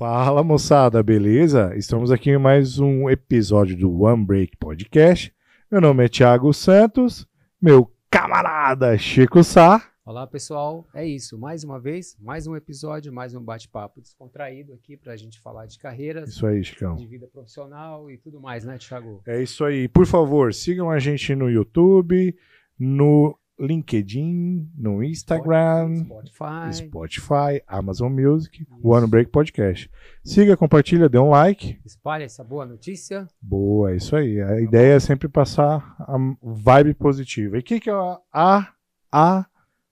Fala, moçada, beleza? Estamos aqui em mais um episódio do One Break Podcast. Meu nome é Thiago Santos, meu camarada Chico Sá. Olá, pessoal. É isso. Mais uma vez, mais um episódio, mais um bate-papo descontraído aqui pra gente falar de carreiras, Isso aí, Chicão. de vida profissional e tudo mais, né, Thiago? É isso aí. Por favor, sigam a gente no YouTube, no LinkedIn, no Instagram, Spotify, Amazon Music, Isso. One Break Podcast. Siga, compartilha, dê um like. Espalhe essa boa notícia. Boa, é isso aí. A ideia é sempre passar a vibe positiva. E o que é a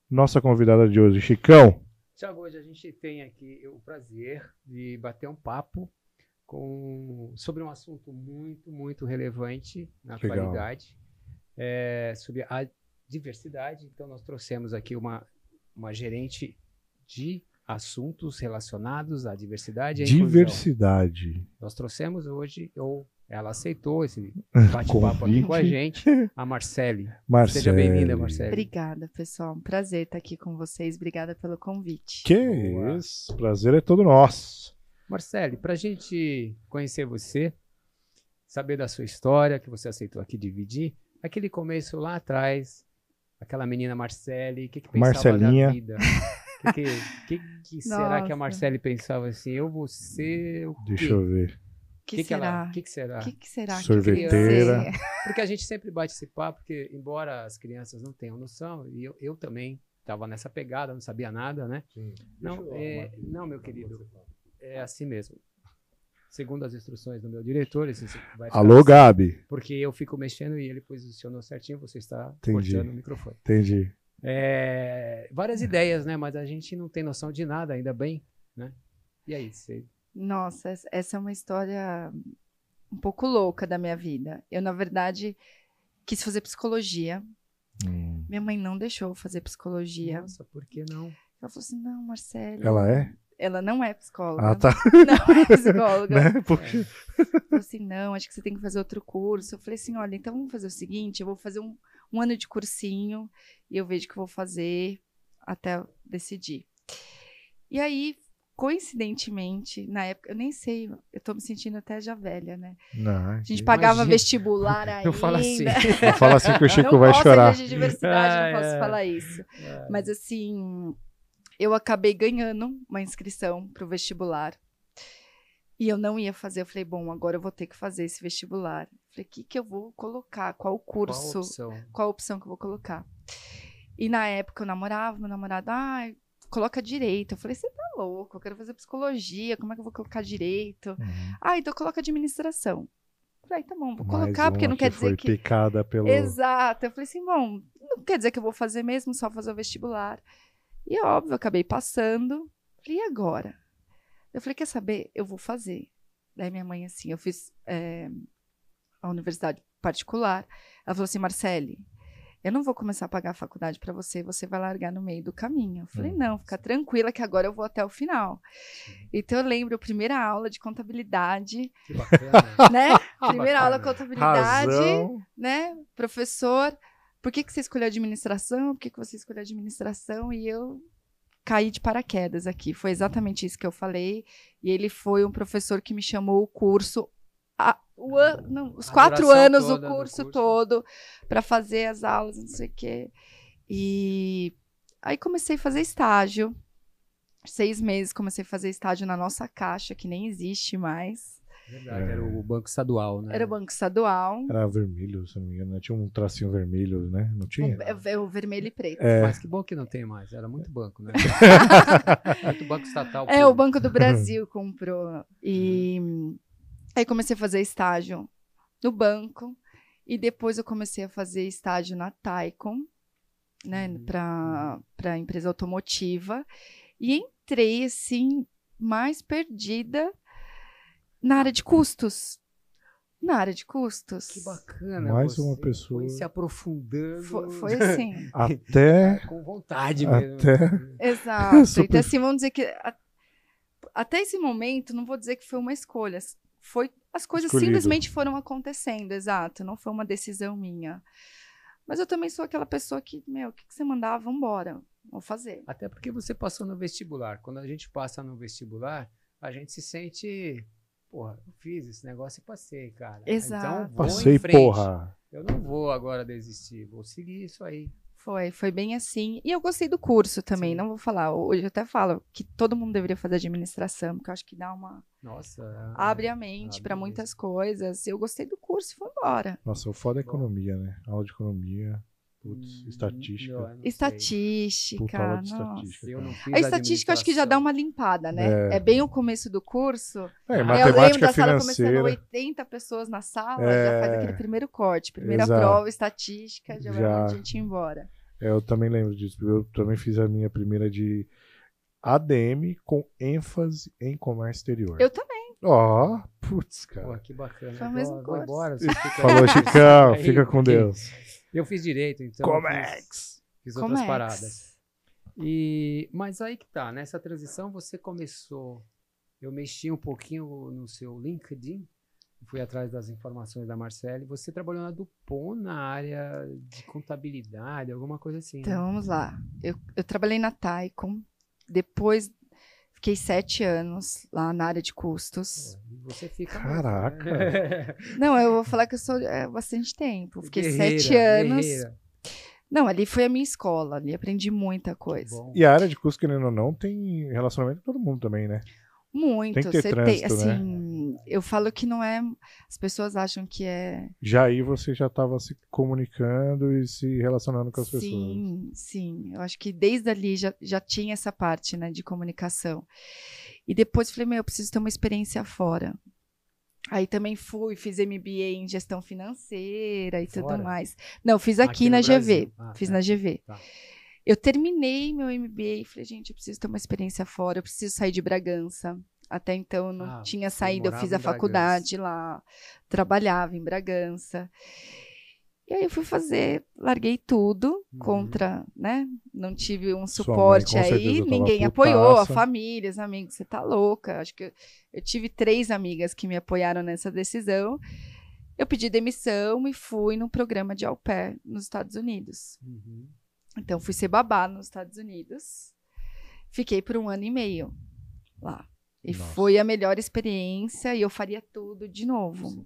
nossa convidada de hoje, Chicão? Thiago, hoje a gente tem aqui o prazer de bater um papo sobre um assunto muito relevante na Legal. atualidade, sobre a diversidade. Então, nós trouxemos aqui uma gerente de assuntos relacionados à diversidade e à inclusão. Diversidade. Nós trouxemos hoje, ela aceitou esse bate-papo aqui com a gente, a Marcele. Seja bem-vinda, Marcele. Obrigada, pessoal. Um prazer estar aqui com vocês. Obrigada pelo convite. Que Boa. isso, prazer é todo nosso. Marcele, para a gente conhecer você, saber da sua história, que você aceitou aqui dividir, aquele começo lá atrás, aquela menina Marcele, o que pensava Marcelinha. da vida? O que será que a Nossa. Marcele pensava assim? Eu vou ser o quê? Deixa eu ver. O que Que será? O que será? O que será que Sorveteira. queria ser? Porque a gente sempre bate esse papo, porque embora as crianças não tenham noção, e eu também estava nessa pegada, não sabia nada, né? Não, meu querido, é assim mesmo. Segundo as instruções do meu diretor, esse vai ficar Alô, assim, Gabi. porque eu fico mexendo e ele posicionou certinho, você está Entendi. cortando o microfone. Entendi. Várias ideias, né? Mas a gente não tem noção de nada, ainda bem, né? E aí, você... Nossa, essa é uma história um pouco louca da minha vida. Eu, na verdade, quis fazer psicologia. Minha mãe não deixou eu fazer psicologia. Nossa, por que não? Ela falou assim, não, Marcelo. Ela é? Ela não é psicóloga. Ah, tá. Não é psicóloga. Né? Porque... Falou assim, não, acho que você tem que fazer outro curso. Eu falei assim, olha, então vamos fazer o seguinte, eu vou fazer um ano de cursinho e eu vejo o que eu vou fazer até eu decidir. E aí, coincidentemente, na época, eu nem sei, eu tô me sentindo até já velha, né? Não, A gente pagava Imagina. vestibular ainda. Eu falo assim. não fala assim que o Chico Não vai posso, chorar. ele é de diversidade, não posso falar isso. É. Mas assim, eu acabei ganhando uma inscrição para o vestibular. E eu não ia fazer. Eu falei, bom, agora eu vou ter que fazer esse vestibular. Falei, o que eu vou colocar? Qual curso? Qual opção que eu vou colocar? E na época eu namorava, meu namorado, coloca direito. Eu falei, você tá louco, eu quero fazer psicologia, como é que eu vou colocar direito? Então coloca administração. Eu falei, tá bom, vou colocar, porque não quer dizer que... foi picada pelo... Exato. Eu falei assim, bom, não quer dizer que eu vou fazer mesmo, só fazer o vestibular. E óbvio, eu acabei passando. Falei, e agora? Eu falei, quer saber? Eu vou fazer. Daí minha mãe, assim, eu fiz a universidade particular. Ela falou assim, Marcele, eu não vou começar a pagar a faculdade para você, você vai largar no meio do caminho. Eu falei, não, fica tranquila que agora eu vou até o final. Então eu lembro, a primeira aula de contabilidade, Que bacana. né? Primeira aula de contabilidade, Razão. né? Professor, por que você escolheu administração? Por que você escolheu administração? E eu caí de paraquedas aqui. Foi exatamente isso que eu falei. E ele foi um professor que me chamou o curso, os 4 anos, o curso todo, para fazer as aulas, não sei o quê. E aí comecei a fazer estágio. 6 meses comecei a fazer estágio na nossa Caixa, que nem existe mais. Verdade, era o Banco Estadual, né? Era o Banco Estadual. Era vermelho, se não me engano. Tinha um tracinho vermelho, né? Não tinha? O vermelho e preto. Mas que bom que não tem mais. Era muito banco, né? Muito banco estatal. O Banco do Brasil comprou. E aí comecei a fazer estágio no banco. E depois eu comecei a fazer estágio na Taikon, né? Para empresa automotiva. E entrei, assim, mais perdida na área de custos. Na área de custos. Que bacana. Mais você uma pessoa. foi se aprofundando. Foi assim. Até... Com vontade mesmo. Exato. Então, assim, vamos dizer que até esse momento, não vou dizer que foi uma escolha. As coisas simplesmente foram acontecendo, exato. Não foi uma decisão minha. Mas eu também sou aquela pessoa que, o que você mandar, vambora. Vou fazer. Até porque você passou no vestibular. Quando a gente passa no vestibular, a gente se sente, porra, eu fiz esse negócio e passei, cara. Exato. Então, vou Passei, em frente. porra. Eu não vou agora desistir, vou seguir isso aí. Foi bem assim. E eu gostei do curso também, Sim. não vou falar. Hoje eu até falo que todo mundo deveria fazer administração, porque eu acho que dá uma. Nossa. Abre a mente abre para mesmo. muitas coisas. Eu gostei do curso e fui embora. Nossa, o foda é economia, né? Aula de economia, putz, Não, eu estatística. não sei. Estatística. Puta aula de Nossa. estatística. Eu cara. não fiz A estatística eu acho que já dá uma limpada, né? É bem o começo do curso. É, Eu lembro matemática da sala começando financeira. 80 pessoas na sala, já faz aquele primeiro corte. Primeira Exato. prova, estatística, já vai Já. mandar a gente embora. Eu também lembro disso. Eu também fiz a minha primeira de ADM com ênfase em comércio exterior. Eu também. Ó, putz, Pô, cara. que bacana. Foi o mesmo Vou curso. embora. você fica Falou, aí. Chicão, Aí, fica com porque Deus. Eu fiz direito, então. eu Comex! Fiz outras Comex. paradas. Mas aí que tá, nessa transição você começou. Eu mexi um pouquinho no seu LinkedIn, fui atrás das informações da Marcele. Você trabalhou na Dupont na área de contabilidade, alguma coisa assim. né? Então, vamos lá. Eu trabalhei na Taicom, depois fiquei 7 anos lá na área de custos. Pô, e você fica. Caraca. Né? Não, eu vou falar que eu sou bastante tempo. Fiquei Guerreira, 7 anos. guerreira. Não, ali foi a minha escola, ali aprendi muita Que coisa. bom. E a área de custo, querendo ou não, tem relacionamento com todo mundo também, né? Muito. Tem que ter Você trânsito, assim, eu falo que não é. As pessoas acham que é. Já aí você já estava se comunicando e se relacionando com as pessoas. Sim, sim. Eu acho que desde ali já tinha essa parte, né, de comunicação. E depois falei, eu preciso ter uma experiência fora. Aí também fiz MBA em gestão financeira e tudo Fora? mais. Não, fiz Aqui aqui no na Brasil. GV. Ah, Fiz tá. na GV. Tá. Eu terminei meu MBA e falei, gente, eu preciso ter uma experiência fora, eu preciso sair de Bragança. Até então eu não tinha você saído, eu morava fiz em a faculdade lá, trabalhava em Bragança. E aí eu fui fazer, larguei tudo contra, né? Não tive um Sua suporte mãe, com certeza, aí, tava ninguém apoiou, a putaça. família, os amigos, você tá louca. Acho que eu tive 3 amigas que me apoiaram nessa decisão. Eu pedi demissão e fui no programa de au pair nos Estados Unidos. Uhum. Então, fui ser babá nos Estados Unidos. Fiquei por 1 ano e meio lá. E Nossa. foi a melhor experiência e eu faria tudo de novo.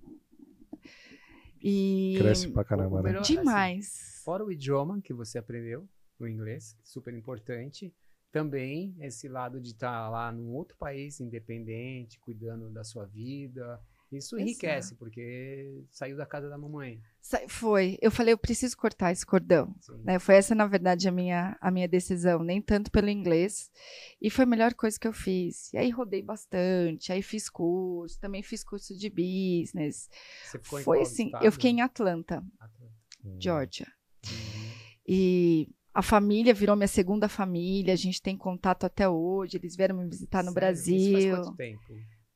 E Cresce pra caramba, O né? melhor, demais. Fora o idioma que você aprendeu, o inglês, super importante, também esse lado de estar lá num outro país independente, cuidando da sua vida. Isso enriquece, porque saiu da casa da mamãe. Foi. Eu falei, eu preciso cortar esse cordão. Sim. Né? Foi essa, na verdade, a minha decisão. Nem tanto pelo inglês. E foi a melhor coisa que eu fiz. E aí rodei bastante. Aí fiz curso. Também fiz curso de business. Você ficou em Foi qual assim. estado? Eu fiquei em Atlanta, Georgia. E a família virou minha segunda família. A gente tem contato até hoje. Eles vieram me visitar no Sério? Brasil. Isso faz quanto tempo?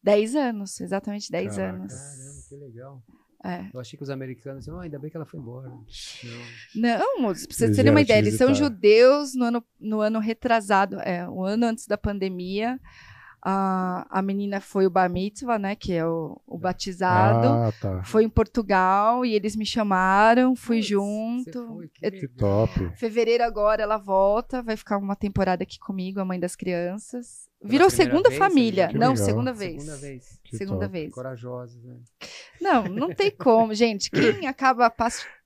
10 anos, exatamente 10 Caraca. anos. Caramba, que legal. É. Eu achei que os americanos diziam, ainda bem que ela foi embora. Não. Não, moços, pra vocês Eles terem uma vieram te ideia, eles são visitar. judeus no ano retrasado, um ano antes da pandemia. A menina foi o bar mitzvah, né, que é o batizado. Ah, tá. Foi em Portugal e eles me chamaram, fui Putz, junto. você foi, que Eu- Que legal. top. Fevereiro agora ela volta, vai ficar uma temporada aqui comigo, a mãe das crianças. Pela Virou primeira segunda vez, família. você já Não, viu? segunda vez. Segunda vez. Que Segunda top. vez. Corajosos, né? Não tem como, gente. Quem acaba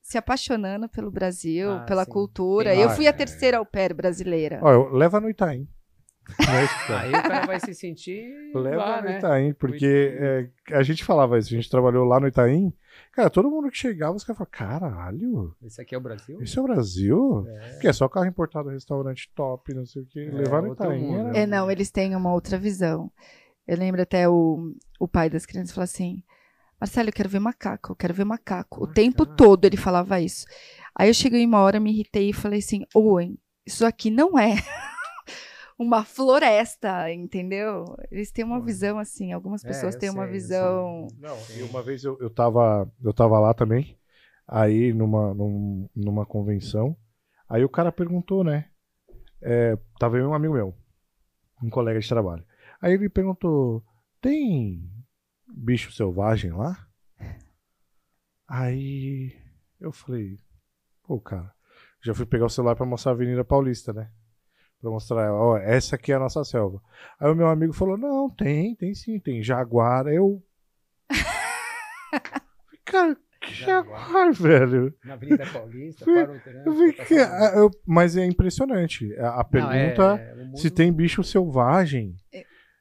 se apaixonando pelo Brasil, Ah, pela sim. cultura. Tem Eu mais. fui a terceira au pair brasileira. Ó, leva no Itaim. Né, Chicão? Aí o cara vai se sentir Leva lá, no né? Itaim, porque a gente falava isso, a gente trabalhou lá no Itaim. Cara, todo mundo que chegava, os caras falavam, caralho, Esse aqui é o Brasil? esse é o Brasil? É. Que é só carro importado, restaurante top, não sei o quê. Levar no outro Itaim mundo, era... né? Não, eles têm uma outra visão. Eu lembro até o pai das crianças falou assim: Marcelo, eu quero ver macaco, eu quero ver macaco. O tempo todo ele falava isso. Aí eu cheguei uma hora, me irritei e falei assim: Owen, isso aqui não é uma floresta, entendeu? Eles têm uma visão assim, algumas pessoas eu têm uma sei, eu visão. Não, e uma vez eu tava lá também, aí numa convenção, aí o cara perguntou, né? Tava eu e um amigo meu, um colega de trabalho. Aí ele perguntou, tem bicho selvagem lá? Aí eu falei, pô, cara, já fui pegar o celular pra mostrar a Avenida Paulista, né? Pra mostrar, ó, essa aqui é a nossa selva. Aí o meu amigo falou, não, tem sim, tem jaguar. Eu... Cara, que jaguar, velho? Na Avenida Paulista, para o trânsito. Mas é impressionante. A pergunta, se tem bicho selvagem...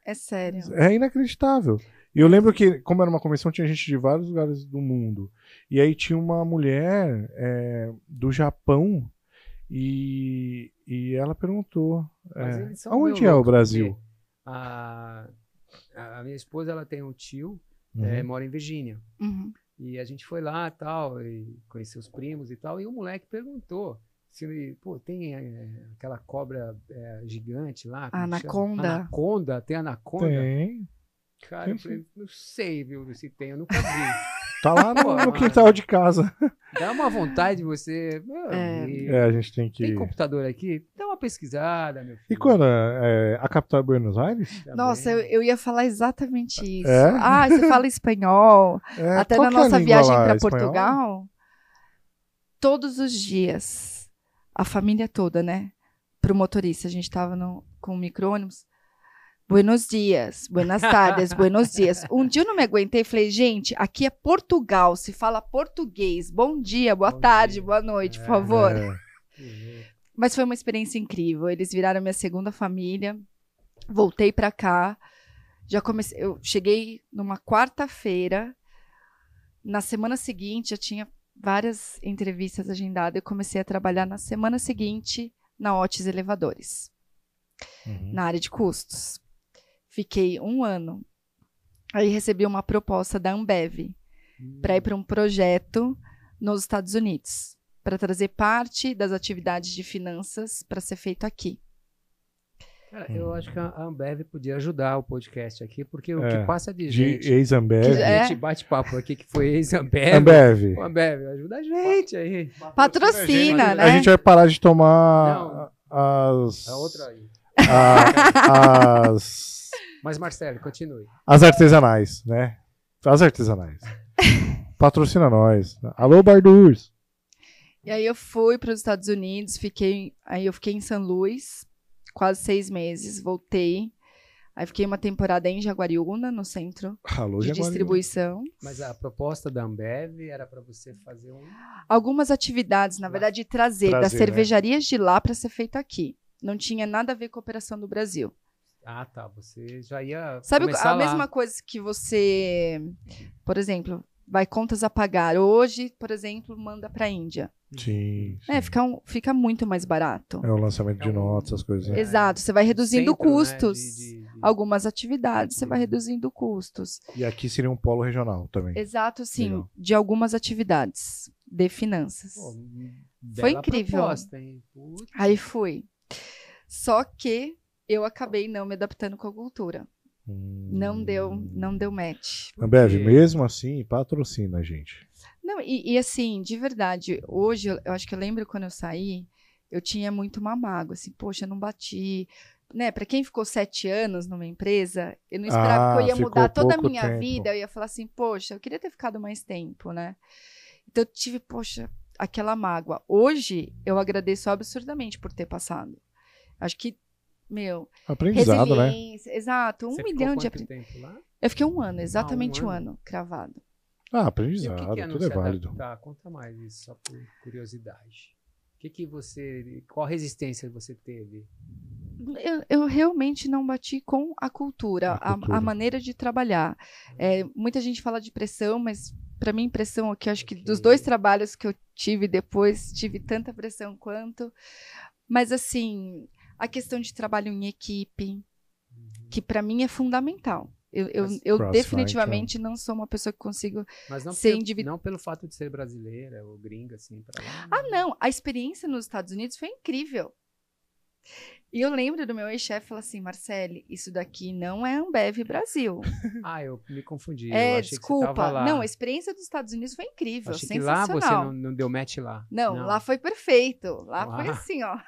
É sério. É inacreditável. E eu lembro que, como era uma convenção, tinha gente de vários lugares do mundo. E aí tinha uma mulher do Japão e ela perguntou, aonde é o Brasil? A minha esposa, ela tem um tio, mora em Virgínia. Uhum. E a gente foi lá tal, e conheceu os primos e tal, e o moleque perguntou se, pô, tem aquela cobra gigante lá? Anaconda. Anaconda? Tem anaconda? Tem. Cara, eu falei, não sei, viu, se tem, eu nunca vi. Tá lá no quintal de casa. Dá uma vontade de você... a gente tem que... Tem computador aqui? Dá uma pesquisada, meu filho. E quando? A capital é Buenos Aires? Nossa, eu ia falar exatamente isso. É? Você fala espanhol. Até na nossa viagem para Portugal, todos os dias, a família toda, né? Pro motorista, a gente tava com o micro-ônibus. Buenos dias, buenas tardes, buenos dias. Um dia eu não me aguentei e falei, gente, aqui é Portugal, se fala português. Bom dia, boa tarde, boa noite, por favor. Mas foi uma experiência incrível. Eles viraram minha segunda família. Voltei para cá. Eu cheguei numa quarta-feira. Na semana seguinte, já tinha várias entrevistas agendadas. Eu comecei a trabalhar na semana seguinte na Otis Elevadores, na área de custos. Fiquei 1 ano. Aí recebi uma proposta da Ambev para ir para um projeto nos Estados Unidos, para trazer parte das atividades de finanças para ser feito aqui. Cara, eu acho que a Ambev podia ajudar o podcast aqui, porque o que passa de gente... De ex-Ambev. A gente bate papo aqui que foi ex-Ambev. Ambev. Ambev, ajuda a gente aí. Patrocina, né? A gente vai parar de tomar A outra aí. Mas, Marcelo, continue. As artesanais, né? As artesanais. Patrocina nós. Alô, Bardurs. E aí eu fui para os Estados Unidos, aí eu fiquei em São Luís, quase 6 meses, voltei. Aí fiquei uma temporada em Jaguariúna, no centro de distribuição. Mas a proposta da Ambev era para você fazer algumas atividades, na verdade, trazer das cervejarias de lá para ser feito aqui. Não tinha nada a ver com a operação do Brasil. Ah, tá. Você já ia Sabe começar a mesma coisa que você, por exemplo, vai contas a pagar. Hoje, por exemplo, manda para a Índia. Sim. Fica muito mais barato. É o lançamento de notas, as coisas. Exato. Você vai reduzindo custos. Né, Algumas atividades, você vai reduzindo custos. E aqui seria um polo regional também. Exato, sim. Legal. De algumas atividades de finanças. Pô, foi incrível. Proposta, hein? Aí fui. Só que eu acabei não me adaptando com a cultura. Não deu match. Ambev, mesmo assim, patrocina a gente. Não, e assim, de verdade, hoje, eu acho que eu lembro quando eu saí, eu tinha muito uma mágoa, assim, poxa, eu não bati, né? Para quem ficou 7 anos numa empresa, eu não esperava que eu ia mudar toda a minha vida, eu ia falar assim, poxa, eu queria ter ficado mais tempo, né? Então eu tive, poxa, aquela mágoa. Hoje, eu agradeço absurdamente por ter passado. Acho que, aprendizado, né? Exato, Você 1 milhão de tempo lá? Eu fiquei 1 ano, exatamente 1 ano, cravado. Aprendizado, tudo é válido. Conta mais isso, só por curiosidade. Qual resistência você teve? Eu realmente não bati com a cultura, a maneira de trabalhar. Muita gente fala de pressão, mas para mim pressão aqui, acho que dos 2 trabalhos que eu tive depois, tive tanta pressão quanto. Mas assim, a questão de trabalho em equipe, que para mim é fundamental. Eu definitivamente não sou uma pessoa que consigo ser individual. Não pelo fato de ser brasileira ou gringa, assim, pra lá. Não. A experiência nos Estados Unidos foi incrível. E eu lembro do meu ex-chefe falar assim, Marcele, isso daqui não é Ambev Brasil. Eu me confundi. Eu achei desculpa. Que você tava lá. Não, a experiência dos Estados Unidos foi incrível, achei sensacional. Que lá você não deu match lá. Não, lá foi perfeito. Lá foi assim, ó.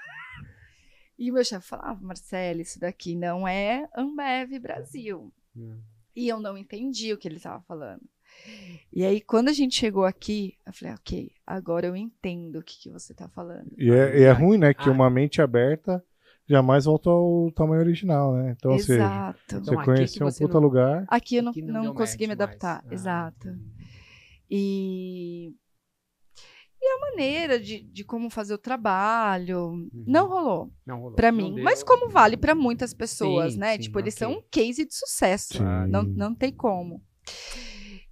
E o meu chefe falava, Marcele, isso daqui não é Ambev Brasil. E eu não entendi o que ele estava falando. E aí, quando a gente chegou aqui, eu falei, ok, agora eu entendo o que você está falando. E é ruim, né? Que uma mente aberta jamais volta ao tamanho original, né? Então, assim, Exato. você Então, aqui conheceu que um você puta lugar. Aqui eu não, aqui não deu consegui me match mais. adaptar. Ah, Exato. entendi. E a maneira de como fazer o trabalho não rolou Não rolou. pra Não mim. deu. Mas como vale pra muitas pessoas, Sim, né? sim, Tipo, eles são ok. um case de sucesso. Sim. Não tem como.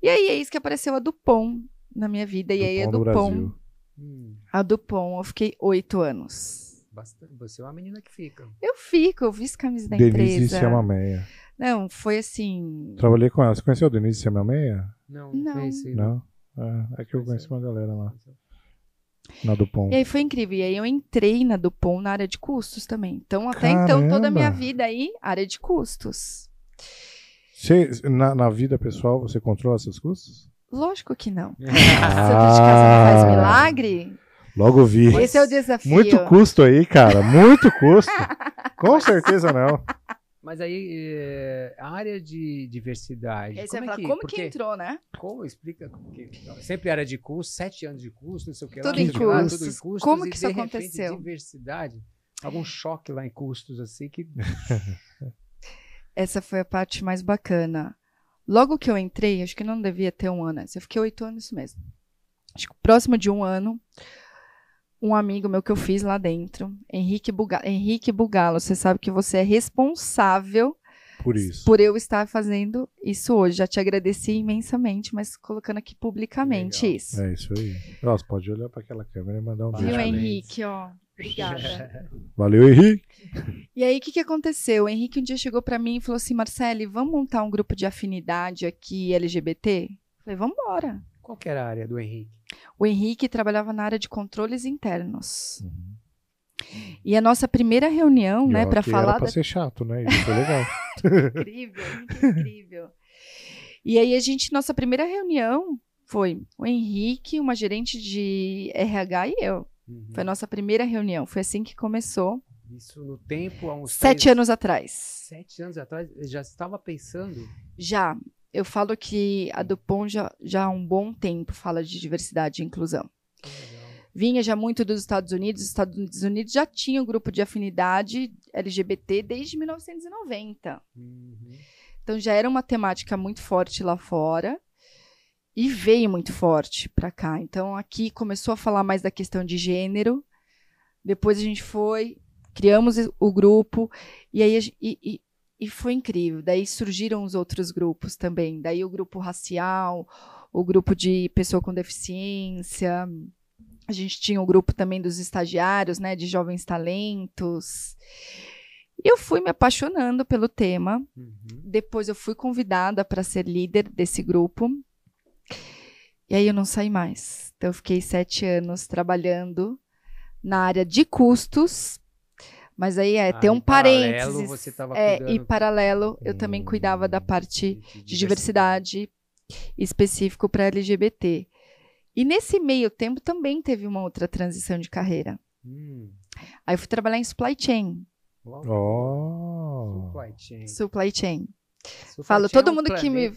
E aí é isso que apareceu a Dupont na minha vida. E aí a Dupont no Dupont, Brasil. a Dupont, eu fiquei 8 anos. Bastante. Você é uma menina que fica. Eu visto camisa da Denise empresa. Siamameia. Não, foi assim. Trabalhei com ela. Você conheceu a Denise Siamameia? Não, Não. conheci. Não? É que eu conheci uma galera lá. Na Dupont. E aí foi incrível. E aí eu entrei na Dupont na área de custos também. Então, até então, toda a minha Caramba! vida aí, área de custos. Na vida pessoal, você controla seus custos? Lógico que não. É. Santo de casa não faz milagre. Logo vi. Esse é o desafio. Muito custo aí, cara. Muito custo. Com certeza não. Mas aí, a área de diversidade. Aí você vai como é falar, como que porque- entrou, né? Como? Explica. Sempre era de curso, 7 anos de curso, não sei o que Tudo lá. em não sei o que lá, custos. tudo em custos. Como e que isso de repente, aconteceu? diversidade. Algum choque lá em custos, assim, que... Essa foi a parte mais bacana. Logo que eu entrei, acho que não devia ter um ano. Eu fiquei 8 anos mesmo. Acho que próximo de um ano, um amigo meu que eu fiz lá dentro, Henrique Bugalo, você sabe que você é responsável Por isso. por eu estar fazendo isso hoje. Já te agradeci imensamente, mas colocando aqui publicamente Legal. isso. É isso aí. Nossa, pode olhar para aquela câmera e mandar um Viu, beijo. Viu, Parabéns. Henrique? Ó, obrigada. Valeu, Henrique. E aí, o que aconteceu? O Henrique um dia chegou para mim e falou assim, Marcele, vamos montar um grupo de afinidade aqui LGBT? Eu falei, vamos embora. Qual que era a área do Henrique? O Henrique trabalhava na área de controles internos. Uhum. E a nossa primeira reunião, né, para falar Era pra ser chato, né? Isso foi legal. incrível, incrível. E aí nossa primeira reunião foi o Henrique, uma gerente de RH e eu. Uhum. Foi a nossa primeira reunião. Foi assim que começou. Isso no tempo, há uns 7 anos atrás. 7 anos atrás, eu já estava pensando... Já. Eu falo que a Dupont já há um bom tempo fala de diversidade e inclusão. Que legal. Vinha já muito dos Estados Unidos. Os Estados Unidos já tinha um grupo de afinidade LGBT desde 1990. Uhum. Então já era uma temática muito forte lá fora e veio muito forte para cá. Então aqui começou a falar mais da questão de gênero. Depois a gente criamos o grupo e aí e foi incrível. Daí surgiram os outros grupos também. Daí o grupo racial, o grupo de pessoa com deficiência. A gente tinha o grupo também dos estagiários, né, de jovens talentos. E eu fui me apaixonando pelo tema. Uhum. Depois eu fui convidada para ser líder desse grupo. E aí eu não saí mais. Então eu fiquei 7 anos trabalhando na área de custos. Mas aí tem um em paralelo, parênteses. você estava E cuidando paralelo, eu também cuidava da parte de diversidade específico para LGBT. E nesse meio tempo também teve uma outra transição de carreira. Aí eu fui trabalhar em supply chain. Oh. Supply chain. Supply chain. Supply Falo, chain todo um mundo que me-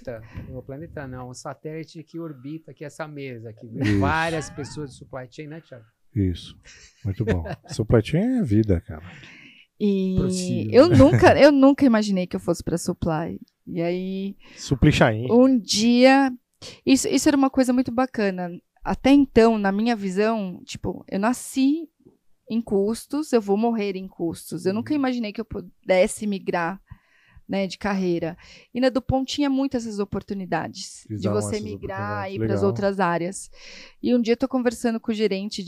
O planeta não, um satélite que orbita aqui essa mesa. Aqui, Isso. várias pessoas de supply chain, né, Thiago? Isso. Muito bom. Supply chain é vida, cara. E Prossiga. eu nunca imaginei que eu fosse para supply. E aí, Supply chain. um dia... Isso era uma coisa muito bacana. Até então, na minha visão, tipo, eu nasci em custos, eu vou morrer em custos. Eu nunca imaginei que eu pudesse migrar, né, de carreira. E na Dupont tinha muitas essas oportunidades Eles de davam você essas migrar oportunidades. e ir para as Legal. outras áreas. E um dia eu tô conversando com o gerente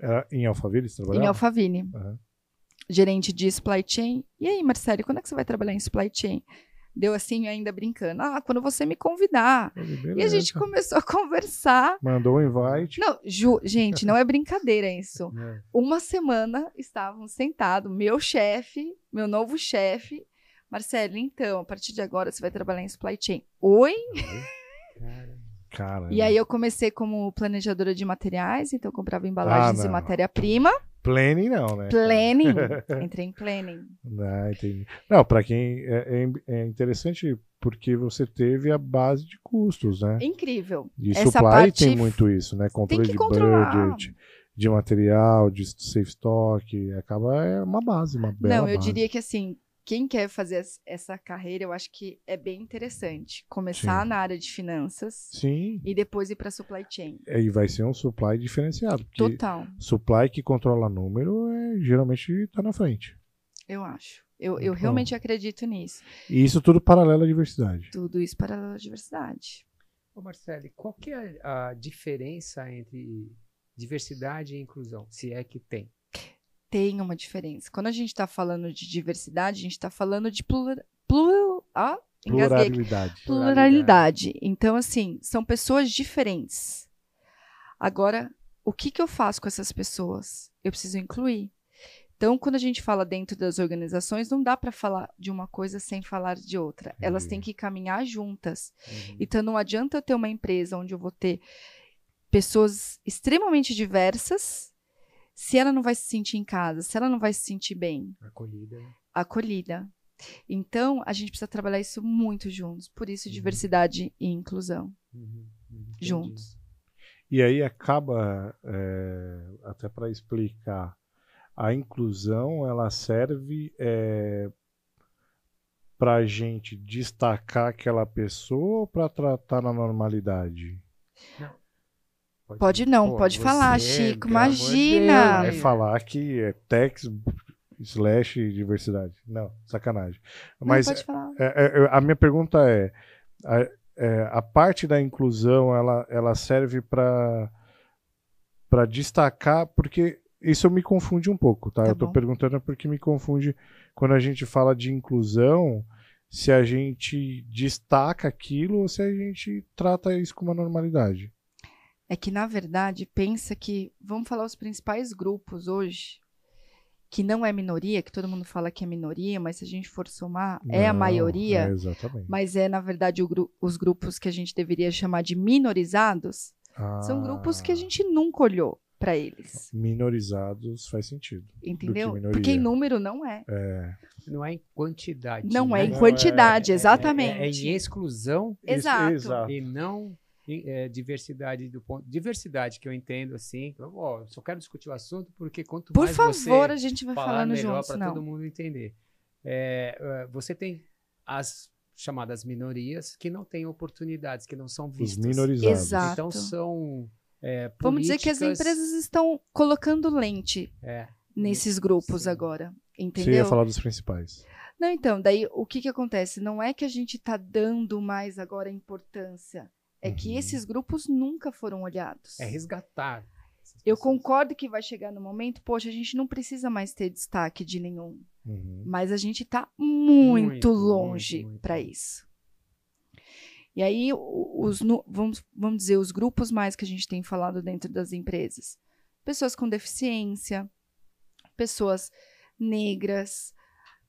Era em Alphaville você em trabalhava? Alphaville, Aham. gerente de supply chain. E aí, Marcelo, quando é que você vai trabalhar em supply chain? Deu assim, ainda brincando. Quando você me convidar. Beleza. E a gente começou a conversar. Mandou um invite. Não, gente, não é brincadeira isso. É. Uma semana estávamos sentados, meu novo chefe, Marcelo, então, a partir de agora você vai trabalhar em supply chain. Oi? Cara. E aí eu comecei como planejadora de materiais, então eu comprava embalagens e não. matéria-prima. Planning não, né? Planning. Entrei em planning. Não, entendi. Não, pra quem é interessante porque você teve a base de custos, né? Incrível. E Essa supply parte tem muito isso, né? Controle que de controlar. budget. de material, de safe stock, acaba é uma base, uma bela Não, eu base. diria que assim, quem quer fazer essa carreira, eu acho que é bem interessante. Começar na área de finanças e depois ir para supply chain. E vai ser um supply diferenciado. Total. Supply que controla número geralmente está na frente. Eu acho. Eu realmente acredito nisso. E isso tudo paralelo à diversidade. Tudo isso paralelo à diversidade. Ô Marcelo, qual que é a diferença entre diversidade e inclusão, se é que tem? Tem uma diferença. Quando a gente está falando de diversidade, a gente está falando de pluralidade. Então, assim, são pessoas diferentes. Agora, o que eu faço com essas pessoas? Eu preciso incluir. Então, quando a gente fala dentro das organizações, não dá para falar de uma coisa sem falar de outra. Elas têm que caminhar juntas. Então, não adianta eu ter uma empresa onde eu vou ter pessoas extremamente diversas se ela não vai se sentir em casa, se ela não vai se sentir bem. Acolhida. Então, a gente precisa trabalhar isso muito juntos. Por isso, diversidade e inclusão. Juntos. E aí acaba, até para explicar, a inclusão, ela serve para a gente destacar aquela pessoa ou para tratar na normalidade? Não. Pode falar, Chico, imagina. É falar que é tech/diversidade. Não, sacanagem. Mas pode falar. A minha pergunta a parte da inclusão, ela serve para destacar, porque isso me confunde um pouco, tá? Eu estou perguntando porque me confunde quando a gente fala de inclusão, se a gente destaca aquilo ou se a gente trata isso como uma normalidade. É que, na verdade, pensa que, vamos falar os principais grupos hoje, que não é minoria, que todo mundo fala que é minoria, mas se a gente for somar, é a maioria, exatamente. Mas na verdade, os grupos que a gente deveria chamar de minorizados, são grupos que a gente nunca olhou para eles. Minorizados faz sentido. Entendeu? Porque em número não é. Não é em quantidade. Não é em quantidade, exatamente. É em exclusão. Exato. E não diversidade diversidade que eu entendo assim. Só quero discutir o assunto porque quanto mais a gente vai falando juntos, para todo mundo entender. Você tem as chamadas minorias que não têm oportunidades, que não são vistas. Os minorizados. Exato. Então são vamos dizer que as empresas estão colocando lente nesses grupos agora, entendeu? Você ia falar dos principais. Não, então, daí o que acontece? Não é que a gente está dando mais agora importância, é que esses grupos nunca foram olhados. É resgatar. Eu concordo que vai chegar no momento, poxa, a gente não precisa mais ter destaque de nenhum, mas a gente está muito longe para isso. E aí, vamos dizer, os grupos mais que a gente tem falado dentro das empresas. Pessoas com deficiência, pessoas negras,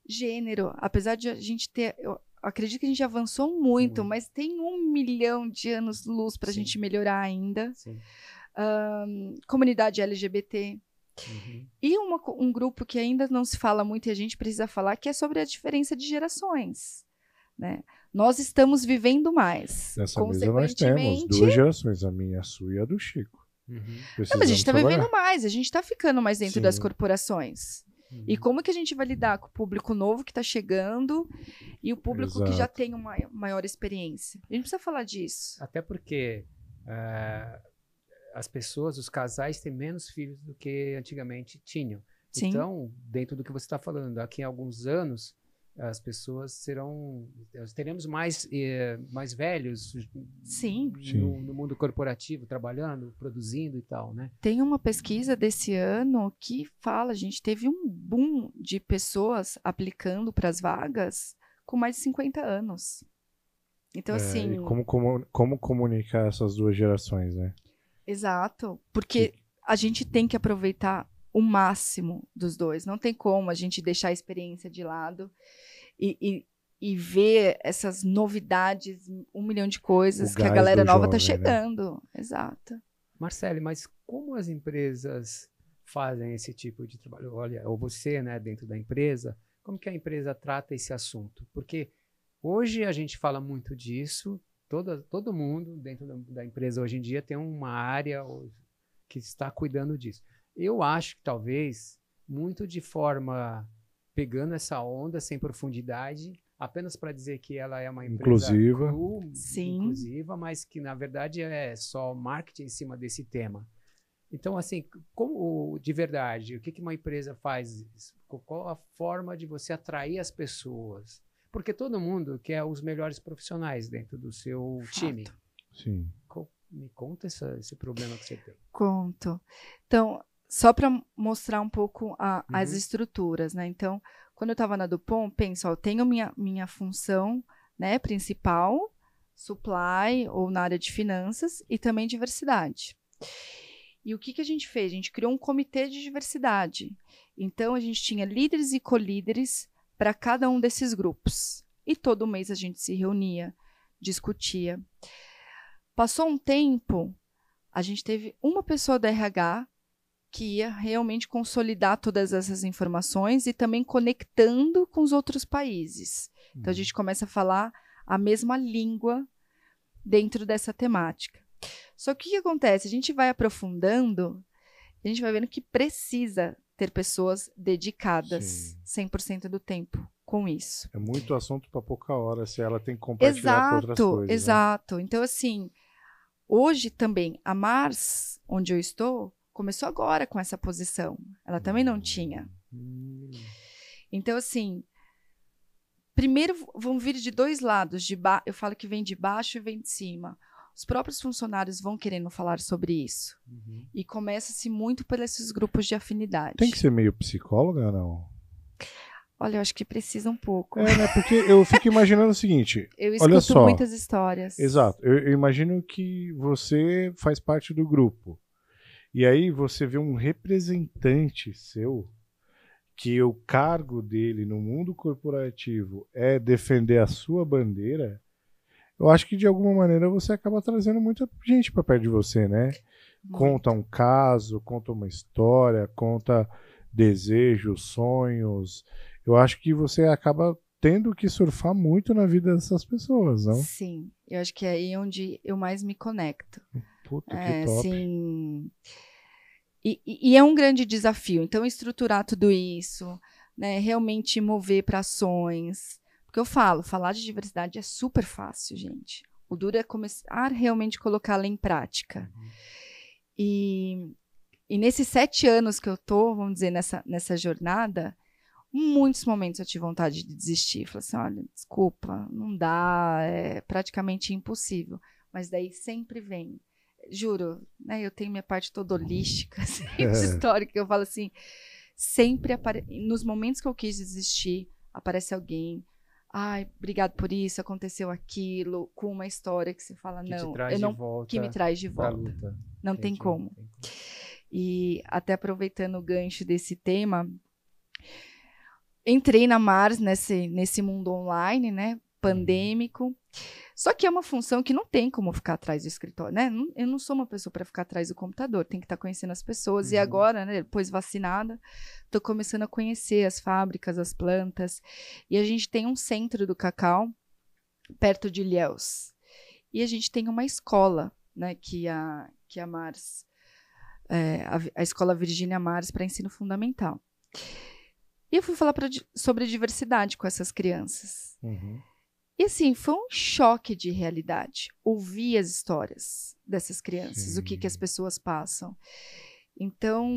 gênero. Apesar de a gente ter... Eu acredito que a gente avançou muito, mas tem 1 milhão de anos-luz para a gente melhorar ainda. Comunidade LGBT. E um grupo que ainda não se fala muito e a gente precisa falar, que é sobre a diferença de gerações. Né? Nós estamos vivendo mais. Nessa mesa nós temos 2 gerações, a minha, a sua e a do Chico. Não, mas a gente está vivendo mais, a gente está ficando mais dentro das corporações. E como que a gente vai lidar com o público novo que está chegando e o público que já tem uma maior experiência? A gente precisa falar disso. Até porque as pessoas, os casais, têm menos filhos do que antigamente tinham. Sim. Então, dentro do que você está falando, daqui a alguns anos, as pessoas teremos mais velhos no mundo corporativo, trabalhando, produzindo e tal, né? Tem uma pesquisa desse ano que fala, a gente teve um boom de pessoas aplicando para as vagas com mais de 50 anos. Então, assim... E como comunicar essas 2 gerações, né? Exato, porque a gente tem que aproveitar o máximo dos 2. Não tem como a gente deixar a experiência de lado e ver essas novidades, 1 milhão de coisas que a galera nova está chegando. Né? Exato. Marcelo, mas como as empresas fazem esse tipo de trabalho? Olha, ou você, né, dentro da empresa, como que a empresa trata esse assunto? Porque hoje a gente fala muito disso, todo mundo dentro da empresa hoje em dia tem uma área que está cuidando disso. Eu acho que talvez, muito de forma pegando essa onda sem profundidade, apenas para dizer que ela é uma empresa inclusiva, mas que na verdade é só marketing em cima desse tema. Então, assim, como de verdade, o que uma empresa faz? Qual a forma de você atrair as pessoas? Porque todo mundo quer os melhores profissionais dentro do seu time. Sim. Me conta esse problema que você tem. Conto. Então, só para mostrar um pouco as estruturas, né? Então, quando eu estava na Dupont, penso, eu tenho minha função, né, principal, supply ou na área de finanças e também diversidade. E o que a gente fez? A gente criou um comitê de diversidade. Então, a gente tinha líderes e co-líderes para cada um desses grupos. E todo mês a gente se reunia, discutia. Passou um tempo, a gente teve uma pessoa da RH que ia realmente consolidar todas essas informações e também conectando com os outros países. Então, a gente começa a falar a mesma língua dentro dessa temática. Só que o que acontece? A gente vai aprofundando, a gente vai vendo que precisa ter pessoas dedicadas 100% do tempo com isso. É muito assunto para pouca hora, se ela tem que compartilhar com outras coisas. Exato. Né? Então, assim, hoje também, a Mars, onde eu estou, começou agora com essa posição. Ela também não tinha. Então, assim, primeiro vão vir de dois lados. Eu falo que vem de baixo e vem de cima. Os próprios funcionários vão querendo falar sobre isso. E começa-se muito por esses grupos de afinidade. Tem que ser meio psicóloga, não? Olha, eu acho que precisa um pouco. Né? Porque eu fico imaginando o seguinte. Eu escuto olha só, muitas histórias. Exato. Eu imagino que você faz parte do grupo. E aí você vê um representante seu, que o cargo dele no mundo corporativo é defender a sua bandeira. Eu acho que de alguma maneira você acaba trazendo muita gente para perto de você, né? Muito. Conta um caso, conta uma história, conta desejos, sonhos. Eu acho que você acaba tendo que surfar muito na vida dessas pessoas, não? Sim, eu acho que é aí onde eu mais me conecto. Puta, que top. Assim, e é um grande desafio. Então, estruturar tudo isso, né, realmente mover para ações. Porque eu falar de diversidade é super fácil, gente. O duro é começar realmente colocá-la em prática. E nesses 7 anos que eu tô, vamos dizer, nessa jornada, muitos momentos eu tive vontade de desistir. Falei assim, olha, desculpa, não dá, é praticamente impossível. Mas daí sempre vem. Juro, né, eu tenho minha parte toda holística, histórica, eu falo assim, sempre nos momentos que eu quis desistir, aparece alguém. Ai, obrigado por isso, aconteceu aquilo, com uma história que você fala, que me traz de volta. Não tem como. E até aproveitando o gancho desse tema, entrei na Mars nesse mundo online, né, pandêmico. Só que é uma função que não tem como ficar atrás do escritório, né? Eu não sou uma pessoa para ficar atrás do computador, tem que estar conhecendo as pessoas. E agora, né, depois vacinada, estou começando a conhecer as fábricas, as plantas. E a gente tem um centro do cacau perto de Ilhéus. E a gente tem uma escola, né, que a Mars, a Escola Virgínia Mars para ensino fundamental. E eu fui falar sobre diversidade com essas crianças. E assim, foi um choque de realidade. Ouvir as histórias dessas crianças, o que as pessoas passam. Então,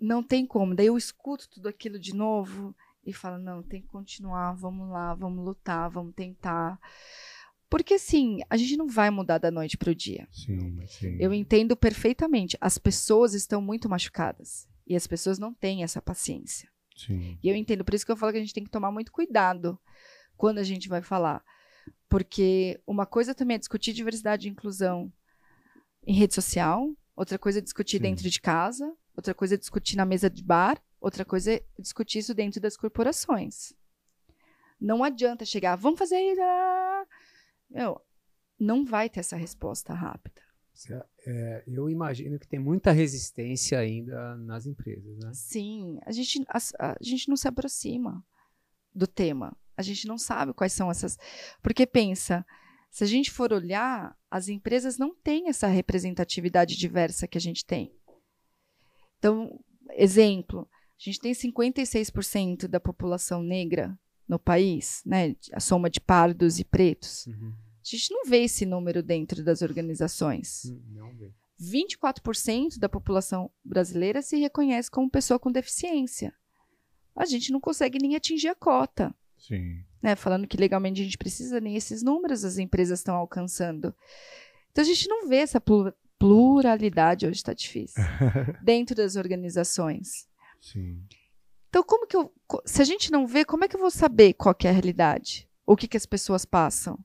não tem como. Daí eu escuto tudo aquilo de novo e falo, não, tem que continuar, vamos lá, vamos lutar, vamos tentar. Porque assim, a gente não vai mudar da noite para o dia. Sim. Eu entendo perfeitamente. As pessoas estão muito machucadas. E as pessoas não têm essa paciência. Sim. E eu entendo, por isso que eu falo que a gente tem que tomar muito cuidado quando a gente vai falar. Porque uma coisa também é discutir diversidade e inclusão em rede social, outra coisa é discutir dentro de casa, outra coisa é discutir na mesa de bar, outra coisa é discutir isso dentro das corporações. Não adianta chegar, vamos fazer isso. Não vai ter essa resposta rápida. Eu imagino que tem muita resistência ainda nas empresas, né? Sim, a gente não se aproxima do tema. A gente não sabe quais são essas... Porque pensa, Se a gente for olhar, as empresas não têm essa representatividade diversa que a gente tem. Então, exemplo, a gente tem 56% da população negra no país, né? A soma de pardos e pretos. Uhum. A gente não vê esse número dentro das organizações. Não vê. 24% da população brasileira se reconhece como pessoa com deficiência. A gente não consegue nem atingir a cota. Sim. Né? Falando que legalmente a gente precisa, nem esses números as empresas estão alcançando. Então a gente não vê essa pluralidade, hoje está difícil, dentro das organizações. Sim. Então, se a gente não vê, como é que eu vou saber qual que é a realidade? O que as pessoas passam?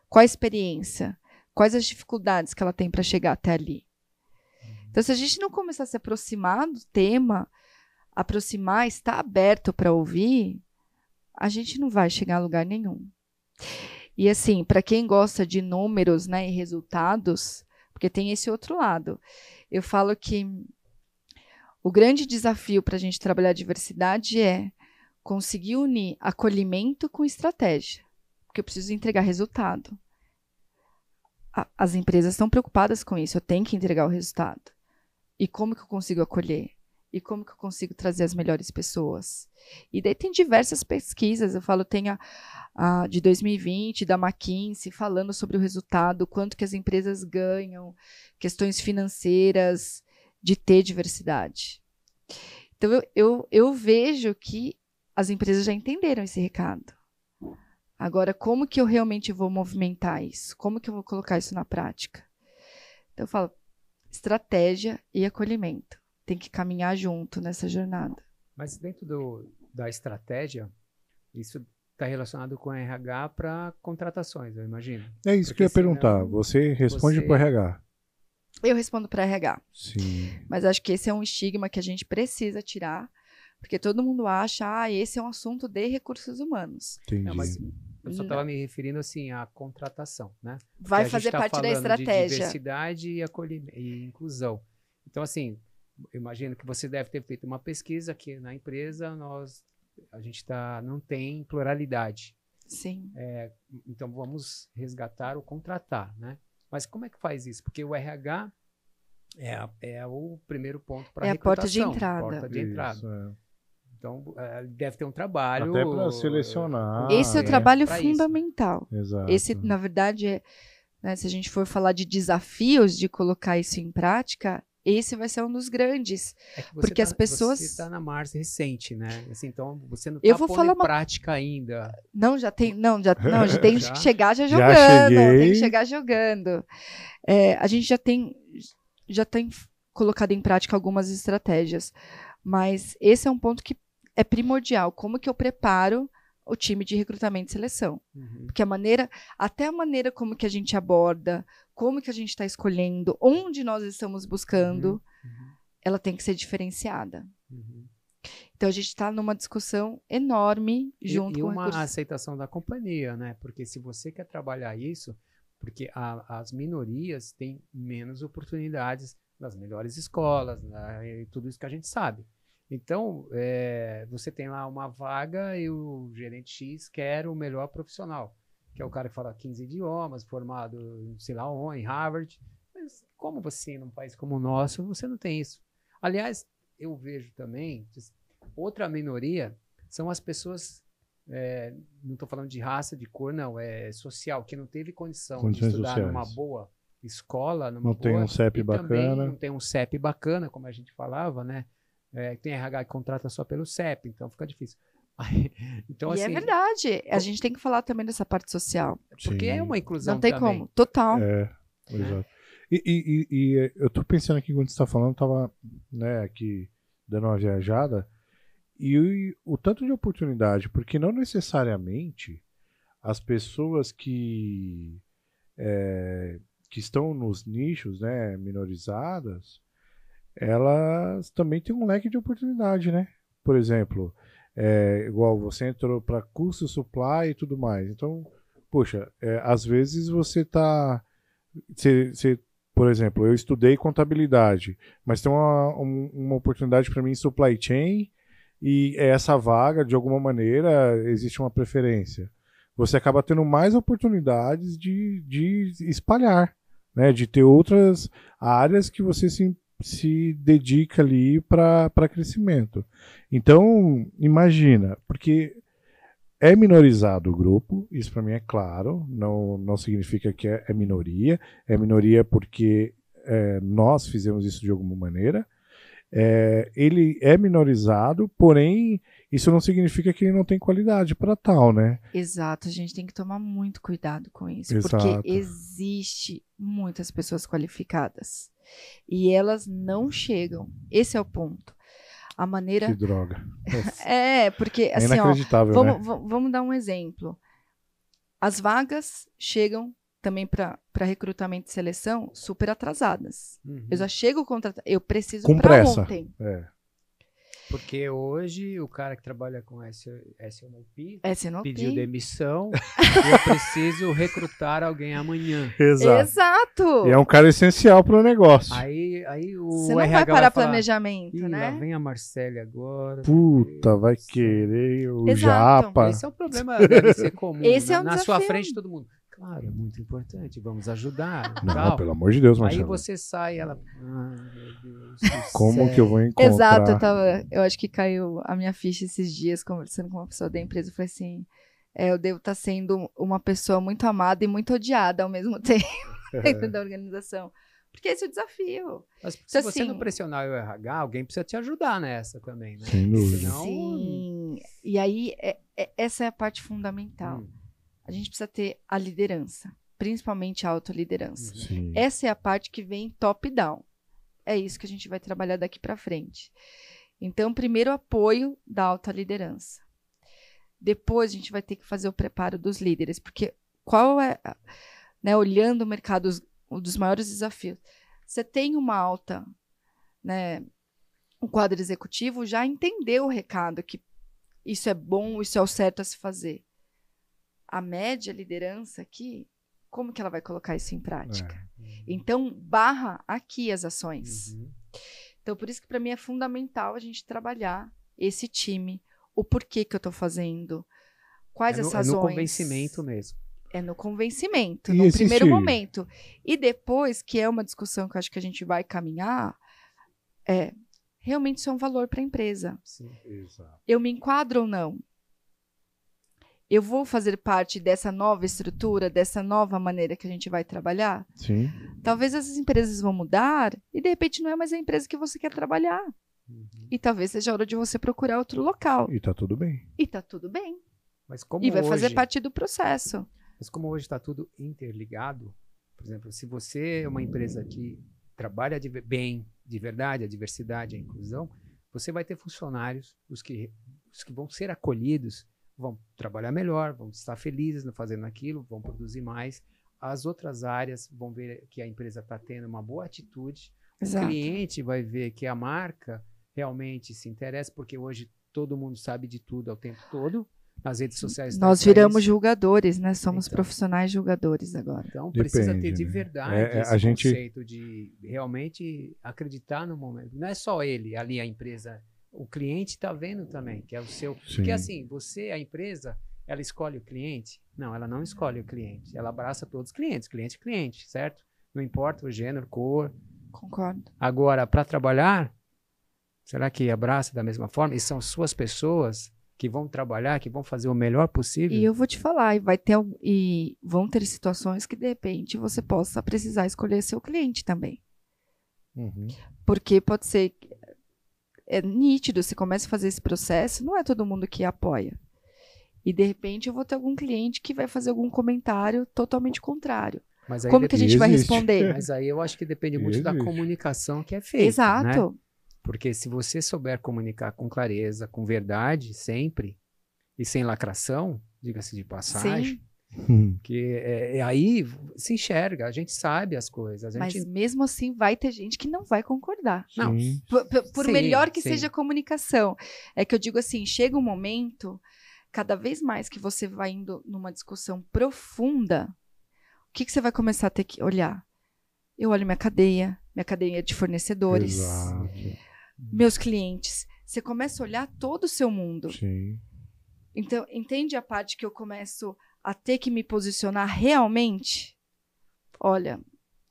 Qual a experiência? Quais as dificuldades que ela tem para chegar até ali? Então, se a gente não começar a se aproximar do tema, estar aberto para ouvir, a gente não vai chegar a lugar nenhum. E assim, para quem gosta de números, né, e resultados, porque tem esse outro lado, eu falo que o grande desafio para a gente trabalhar a diversidade é conseguir unir acolhimento com estratégia, porque eu preciso entregar resultado. As empresas estão preocupadas com isso, eu tenho que entregar o resultado. E como que eu consigo acolher? E como que eu consigo trazer as melhores pessoas? E daí tem diversas pesquisas, eu falo, tem a de 2020, da McKinsey, falando sobre o resultado, quanto que as empresas ganham, questões financeiras, de ter diversidade. Então, eu vejo que as empresas já entenderam esse recado. Agora, como que eu realmente vou movimentar isso? Como que eu vou colocar isso na prática? Então, eu falo, estratégia e acolhimento. Tem que caminhar junto nessa jornada. Mas dentro da estratégia, isso está relacionado com RH para contratações, eu imagino. É isso que eu ia perguntar. Você responde para o RH. Eu respondo para RH. Sim. Mas acho que esse é um estigma que a gente precisa tirar, porque todo mundo acha, esse é um assunto de recursos humanos. Entendi. Não, mas eu só estava me referindo assim à contratação, né? Vai fazer parte da estratégia. De diversidade e inclusão. Então, assim, eu imagino que você deve ter feito uma pesquisa que na empresa a gente não tem pluralidade. Sim. Então, vamos resgatar ou contratar, né? Mas como é que faz isso? Porque o RH é o primeiro ponto para a recrutação. Porta de entrada. Isso, é. Então, deve ter um trabalho... Até para selecionar. Esse é o trabalho fundamental. Exato. Esse, na verdade, né, se a gente for falar de desafios de colocar isso em prática, esse vai ser um dos grandes. Porque as pessoas... Você está na Mars recente, né? Assim, então, você não Eu está vou pondo falar em prática ainda. Não, já tem que chegar já Já jogando. cheguei. Tem que chegar jogando. A gente já tem colocado em prática algumas estratégias. Mas esse é um ponto que é primordial. Como que eu preparo o time de recrutamento e seleção? Uhum. Porque até a maneira como que a gente aborda, como que a gente está escolhendo, onde nós estamos buscando, ela tem que ser diferenciada. Uhum. Então, a gente está numa discussão enorme junto com com uma aceitação da companhia, né? Porque se você quer trabalhar isso, porque as minorias têm menos oportunidades nas melhores escolas, né? E tudo isso que a gente sabe. Então, você tem lá uma vaga e o gerente X quer o melhor profissional, que é o cara que fala 15 idiomas, formado, sei lá onde, em Harvard. Mas como você, num país como o nosso, você não tem isso? Aliás, eu vejo também, outra minoria são as pessoas, não estou falando de raça, de cor, não, é social, que não teve condição de estudar sociais. numa boa escola, não tem um CEP bacana. Não tem um CEP bacana, como a gente falava, né? Tem RH que contrata só pelo CEP, então fica difícil. Então, e assim, é verdade, a gente tem que falar também dessa parte social. Porque é uma inclusão não tem também. como, total. Exato. E eu tô pensando aqui, quando você está falando, tava, né, aqui dando uma viajada, e o tanto de oportunidade, porque não necessariamente as pessoas que estão nos nichos, né, minorizadas, elas também têm um leque de oportunidade, né? Por exemplo, igual você entrou para custo, supply e tudo mais. Então, poxa, às vezes você tá... por exemplo, eu estudei contabilidade, mas tem uma oportunidade para mim em supply chain e essa vaga, de alguma maneira, existe uma preferência. você acaba tendo mais oportunidades de espalhar, né? De ter outras áreas que você se dedica ali para crescimento. Então, imagina, porque é minorizado o grupo, isso para mim é claro, não significa que é minoria, é minoria porque nós fizemos isso de alguma maneira. Ele é minorizado, porém isso não significa que ele não tem qualidade para tal, né? Exato, a gente tem que tomar muito cuidado com isso, Exato. porque existe muitas pessoas qualificadas e elas não chegam. Esse é o ponto. A maneira... Que droga. Porque É assim, ó, inacreditável, né? vamos dar um exemplo. As vagas chegam também para recrutamento e seleção super atrasadas. Eu já chego contratado, eu preciso Com para pressa. ontem. Porque hoje o cara que trabalha com SNOP SNOP. pediu demissão e eu preciso recrutar alguém amanhã. Exato. E é um cara essencial para o negócio. Aí o Você não RH vai parar falar, planejamento, "Ih, né? lá vem a Marcele agora. Puta, vai querer o Exato. japa. Esse é um problema, deve ser comum. Esse é um na sua desafio. frente todo mundo. Claro, é muito importante, vamos ajudar. Não, tal. pelo amor de Deus, Aí Marcelo. você sai e ela... Ai, meu Deus do Como céu. que eu vou encontrar? Exato, eu acho que caiu a minha ficha esses dias conversando com uma pessoa da empresa. Eu falei assim, eu devo estar sendo uma pessoa muito amada e muito odiada ao mesmo tempo dentro da organização. Porque esse é o desafio. Mas se Então, você assim, não pressionar o RH, alguém precisa te ajudar nessa também, né? Sem dúvida. Senão... Sim, e aí essa é a parte fundamental. A gente precisa ter a liderança, principalmente a autoliderança. Sim. Essa é a parte que vem top-down. É isso que a gente vai trabalhar daqui para frente. Então, primeiro, apoio da alta liderança. Depois, a gente vai ter que fazer o preparo dos líderes, porque qual é, né, olhando o mercado, um dos maiores desafios. Você tem uma alta, né, um quadro executivo, já entendeu o recado, que isso é bom, isso é o certo a se fazer. A média liderança aqui, como que ela vai colocar isso em prática? Então, barra aqui as ações. Então, por isso que para mim é fundamental a gente trabalhar esse time, o porquê que eu estou fazendo, quais as razões. É no convencimento mesmo. É no convencimento, E no existe... primeiro momento. E depois, que é uma discussão que eu acho que a gente vai caminhar, realmente isso é um valor para a empresa. Sim. Exato. Eu me enquadro ou não? Eu vou fazer parte dessa nova estrutura, dessa nova maneira que a gente vai trabalhar? Sim. Talvez essas empresas vão mudar e, de repente, não é mais a empresa que você quer trabalhar. E talvez seja a hora de você procurar outro local. E tá tudo bem. E tá tudo bem. Mas como E vai hoje, fazer parte do processo. Mas como hoje está tudo interligado, por exemplo, se você é uma empresa que trabalha bem, de verdade, a diversidade, a inclusão, você vai ter funcionários, os que vão ser acolhidos, vão trabalhar melhor, vão estar felizes no fazendo aquilo, vão produzir mais. As outras áreas vão ver que a empresa está tendo uma boa atitude. Exato. O cliente vai ver que a marca realmente se interessa, porque hoje todo mundo sabe de tudo ao tempo todo. Nas redes sociais. Nós viramos julgadores, né? Somos profissionais julgadores agora. Então precisa ter Depende, de né? verdade esse a gente... conceito de realmente acreditar no momento. Não é só ele, ali a empresa... O cliente está vendo também, que é o seu... Sim. Porque assim, você, a empresa, ela escolhe o cliente? Não, ela não escolhe o cliente. Ela abraça todos os clientes, cliente, certo? Não importa o gênero, cor. Concordo. Agora, para trabalhar, será que abraça da mesma forma? E são suas pessoas que vão trabalhar, que vão fazer o melhor possível? E eu vou te falar, e vão ter situações que, de repente, você possa precisar escolher seu cliente também. Porque pode ser... É nítido, você começa a fazer esse processo, não é todo mundo que apoia. E, de repente, eu vou ter algum cliente que vai fazer algum comentário totalmente contrário. Mas aí Como que a gente vai existe. responder? Mas aí eu acho que depende muito da Existe. comunicação que é feita. Exato. Né? Porque se você souber comunicar com clareza, com verdade, sempre, e sem lacração, diga-se de passagem, que aí se enxerga, a gente sabe as coisas. A gente... Mas mesmo assim vai ter gente que não vai concordar. Não. Por Sim, melhor que sim. seja a comunicação. É que eu digo assim, chega um momento, cada vez mais que você vai indo numa discussão profunda, o que você vai começar a ter que olhar? Eu olho minha cadeia de fornecedores, Exato. meus clientes. Você começa a olhar todo o seu mundo. Sim. Então, entende a parte que eu começo a ter que me posicionar realmente, olha,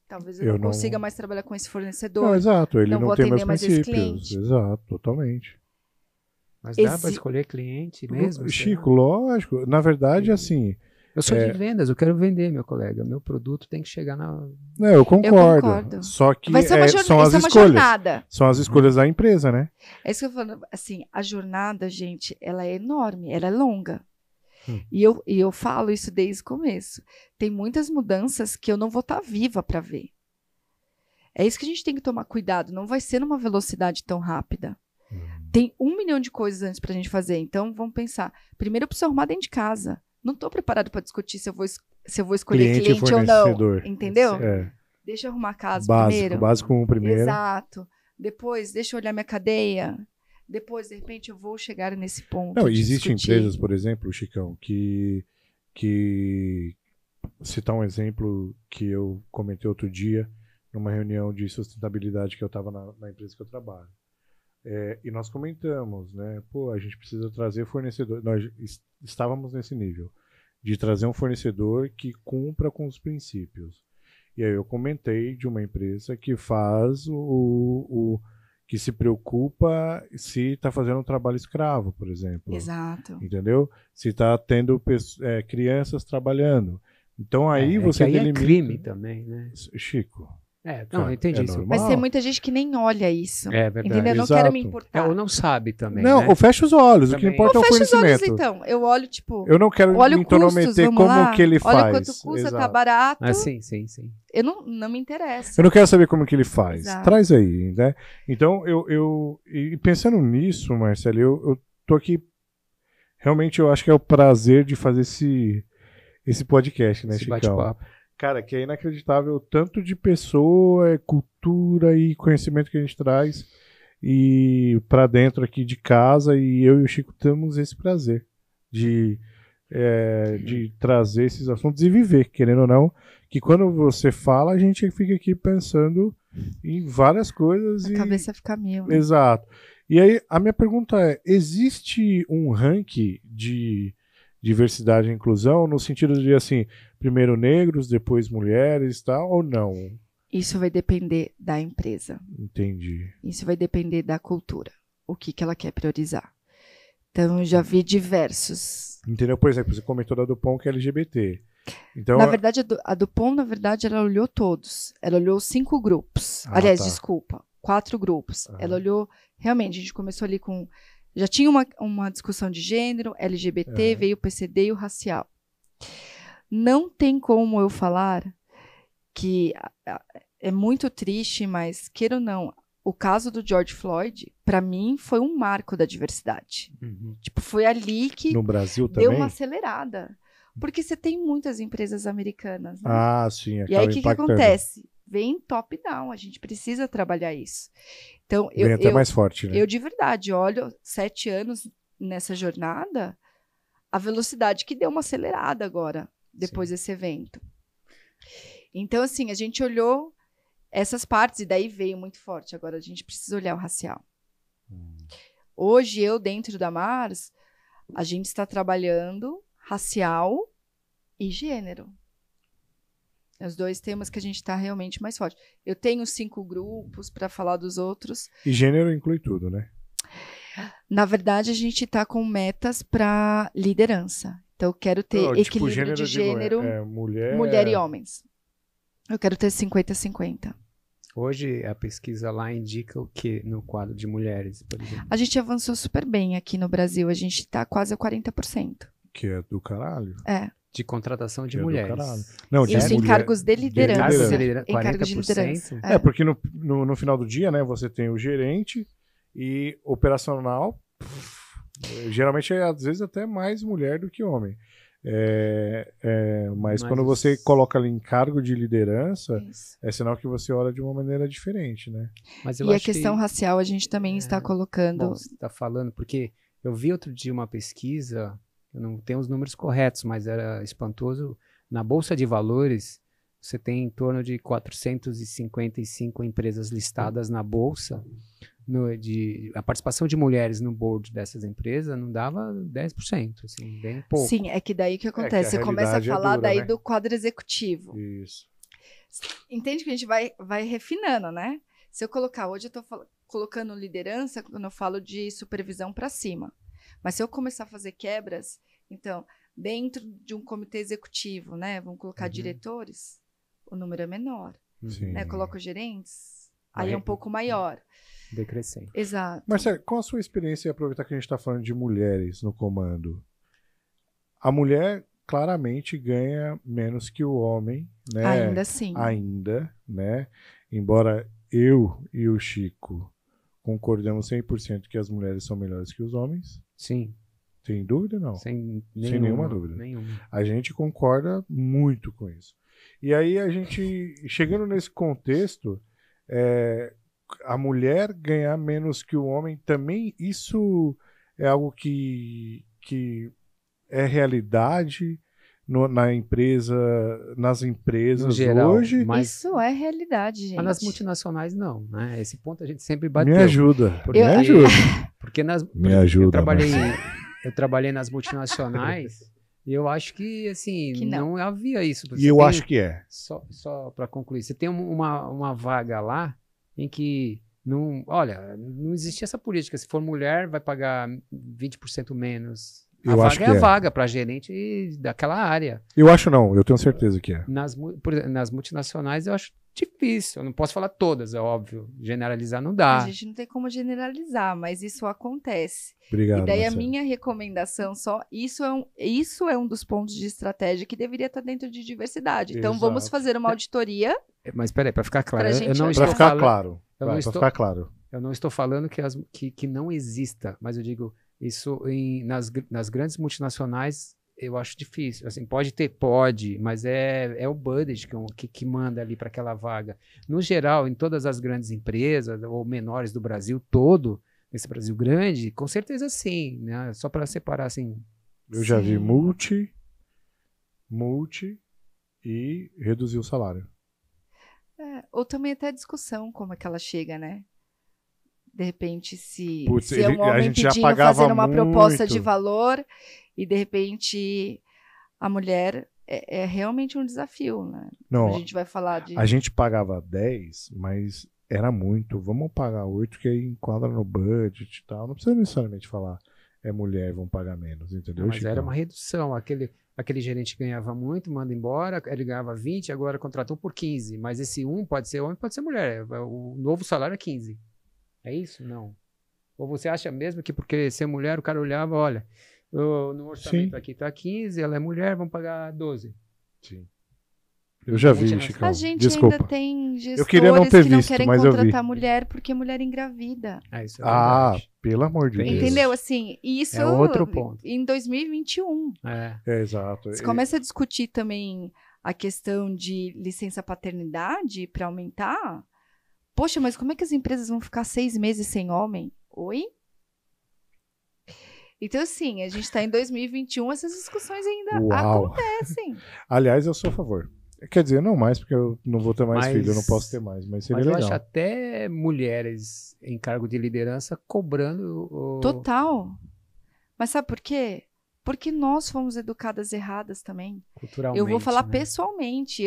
talvez eu não consiga mais trabalhar com esse fornecedor. Não, exato, ele não não vou tem atender mais mais esse princípios. cliente. Exato, totalmente. Mas dá para escolher cliente mesmo? Chico, lógico. Na verdade, assim... Eu sou de vendas, eu quero vender, meu colega. Meu produto tem que chegar na... Não, eu concordo. Só que são as escolhas. Jornada. São as escolhas da empresa, né? É isso que eu falo. Assim, a jornada, gente, ela é enorme, ela é longa. E eu falo isso desde o começo. Tem muitas mudanças que eu não vou estar viva para ver. É isso que a gente tem que tomar cuidado. Não vai ser numa velocidade tão rápida. Tem 1 milhão de coisas antes para a gente fazer. Então, vamos pensar. Primeiro, eu preciso arrumar dentro de casa. Não estou preparado para discutir se eu vou escolher cliente ou não. Entendeu? Deixa eu arrumar a casa primeiro. Básico primeiro. Exato. Depois, deixa eu olhar minha cadeia. Depois, de repente, eu vou chegar nesse ponto. Não, existem empresas, por exemplo, Chicão, que citar um exemplo que eu comentei outro dia, numa reunião de sustentabilidade que eu estava na empresa que eu trabalho. E nós comentamos, né? Pô, a gente precisa trazer fornecedor. Nós estávamos nesse nível de trazer um fornecedor que cumpra com os princípios. E aí eu comentei de uma empresa que faz que se preocupa se está fazendo um trabalho escravo, por exemplo. Exato. Entendeu? Se está tendo crianças trabalhando. Então aí você delimita... é crime também, né? Chico. Não, eu entendi isso. Mas tem muita gente que nem olha isso. É verdade. Entendeu? Eu não quero me importar. Ou não sabe também. Não, né? ou fecha os olhos. Também. O que importa é o conhecimento. Fecha os olhos, então. Eu olho, tipo. Eu não quero me intrometer como que ele faz. Olha quanto custa, tá barato. Sim. Eu não me interessa. Eu não quero saber como que ele faz. Exato. Traz aí, né? Então, e pensando nisso, Marcelo, eu tô aqui. Realmente, eu acho que é o prazer de fazer esse podcast, né, Chicão? Bate-papo. Cara, que é inacreditável o tanto de pessoa, cultura e conhecimento que a gente traz e para dentro aqui de casa, e eu e o Chico temos esse prazer de trazer esses assuntos e viver, querendo ou não, que quando você fala, a gente fica aqui pensando em várias coisas. A cabeça fica mil. Né? Exato. E aí, a minha pergunta é, existe um ranking de diversidade e inclusão, no sentido de, assim, primeiro negros, depois mulheres, tal, ou não? Isso vai depender da empresa. Entendi. Isso vai depender da cultura. O que ela quer priorizar. Então, eu já vi diversos. Entendeu? Por exemplo, você comentou da Dupont que é LGBT. Então, na verdade, a Dupont, ela olhou todos. Ela olhou 5 grupos. Aliás, desculpa, 4 grupos. Ela olhou, realmente, a gente começou ali com... Já tinha uma discussão de gênero, LGBT, veio o PCD e o racial. Não tem como eu falar que é muito triste, mas queira ou não, o caso do George Floyd, para mim, foi um marco da diversidade. Tipo, foi ali que no Brasil deu também? uma acelerada. Porque você tem muitas empresas americanas, né? Ah, sim. E aí, o que acontece? Vem top-down, a gente precisa trabalhar isso. Então, vem até mais forte, né? Eu, de verdade, olho 7 anos nessa jornada, a velocidade que deu uma acelerada agora, depois desse evento. Então, assim, a gente olhou essas partes, e daí veio muito forte. Agora, a gente precisa olhar o racial. Hoje, dentro da Mars, a gente está trabalhando racial e gênero. Os 2 temas que a gente está realmente mais forte. Eu tenho 5 grupos para falar dos outros. E gênero inclui tudo, né? Na verdade, a gente está com metas para liderança. Então, eu quero ter equilíbrio de gênero, mulher e homens. Eu quero ter 50-50. Hoje, a pesquisa lá indica o que no quadro de mulheres, por exemplo? A gente avançou super bem aqui no Brasil. A gente está quase a 40%. Que é do caralho. De contratação de mulheres. Não, de isso em cargos de liderança. Em cargos de liderança. Porque no final do dia, né, você tem o gerente e operacional. Geralmente é, às vezes, até mais mulher do que homem. Mas quando você coloca ali em cargo de liderança, é sinal que você olha de uma maneira diferente, né? Mas e a questão racial a gente também está colocando... Bom, você está falando, porque eu vi outro dia uma pesquisa... Eu não tenho os números corretos, mas era espantoso. Na Bolsa de Valores, você tem em torno de 455 empresas listadas na Bolsa. a participação de mulheres no board dessas empresas não dava 10%, assim, bem pouco. Sim, é que daí o que acontece? Você começa a falar dura, daí né? do quadro executivo. Isso. Entende que a gente vai refinando, né? Se eu colocar, hoje eu tô colocando liderança quando eu falo de supervisão para cima. Mas se eu começar a fazer quebras, então, dentro de um comitê executivo, né? Vamos colocar diretores, o número é menor. Sim. Né? Coloco gerentes, aí é um pouco maior. Decrescente. Exato. Marcelo, com a sua experiência, e aproveitar que a gente está falando de mulheres no comando, a mulher claramente ganha menos que o homem, né? Ainda assim. Ainda, né? Embora eu e o Chico concordamos 100% que as mulheres são melhores que os homens. Sim. Tem dúvida, não? Sem nenhuma dúvida. Nenhuma. A gente concorda muito com isso. E aí a gente, chegando nesse contexto, a mulher ganhar menos que o homem, também isso é algo que é realidade na empresa, nas empresas no geral, hoje. Isso é realidade, gente. Mas nas multinacionais não, né? Esse ponto a gente sempre bateu. Me ajuda. Porque, me ajuda. Porque Me ajuda. Eu trabalhei nas multinacionais e eu acho que assim Que não havia isso. E eu acho que é. Só para concluir, você tem uma vaga lá em que não existia essa política. Se for mulher, vai pagar 20% menos. A vaga é a vaga para gerente daquela área. Eu acho não, eu tenho certeza que é. Nas multinacionais eu acho difícil. Eu não posso falar todas, é óbvio. Generalizar não dá. A gente não tem como generalizar, mas isso acontece. Obrigado, e daí Marcelo. a minha recomendação isso é um dos pontos de estratégia que deveria estar dentro de diversidade. Então vamos fazer uma auditoria. Mas peraí, para ficar claro, para ficar claro. Eu não estou falando que não exista, mas eu digo isso nas grandes multinacionais eu acho difícil. Assim, pode, mas é o budget que manda ali para aquela vaga. No geral, em todas as grandes empresas ou menores do Brasil todo, nesse Brasil grande, com certeza sim, né? Só para separar assim. Eu já vi multi e reduzir o salário. Ou também até discussão, como é que ela chega, né? De repente, se Putz, é um homem pedindo, fazendo uma proposta de valor, e de repente a mulher é realmente um desafio, né? Não, a gente vai falar de... A gente pagava 10, mas era muito. Vamos pagar 8, que aí enquadra no budget e tal. Não precisa necessariamente falar mulher, vão pagar menos, entendeu? Mas era uma redução. Aquele gerente ganhava muito, manda embora, ele ganhava 20, agora contratou por 15. Mas esse pode ser homem, pode ser mulher. O novo salário é 15. É isso? Não. Ou você acha mesmo que porque ser mulher, o cara olhava, olha, no orçamento aqui tá 15, ela é mulher, vamos pagar 12. Sim. Eu já vi, Chico. A gente Desculpa. ainda tem gestores eu queria não ter que não visto, querem mas contratar mulher porque mulher engravida. Isso é verdade. Pelo amor de Deus. Entendeu? Assim, isso é outro ponto. Em 2021. Exato. Você começa a discutir também a questão de licença paternidade para aumentar. Poxa, mas como é que as empresas vão ficar 6 meses sem homem? Oi? Então, assim, a gente está em 2021, essas discussões ainda acontecem. Aliás, eu sou a favor. Quer dizer, não mais, porque eu não vou ter mais filho, eu não posso ter mais, mas seria legal. Eu acho até mulheres em cargo de liderança cobrando... Total. Mas sabe por quê? Porque nós fomos educadas erradas também. Culturalmente, eu vou falar né? Pessoalmente.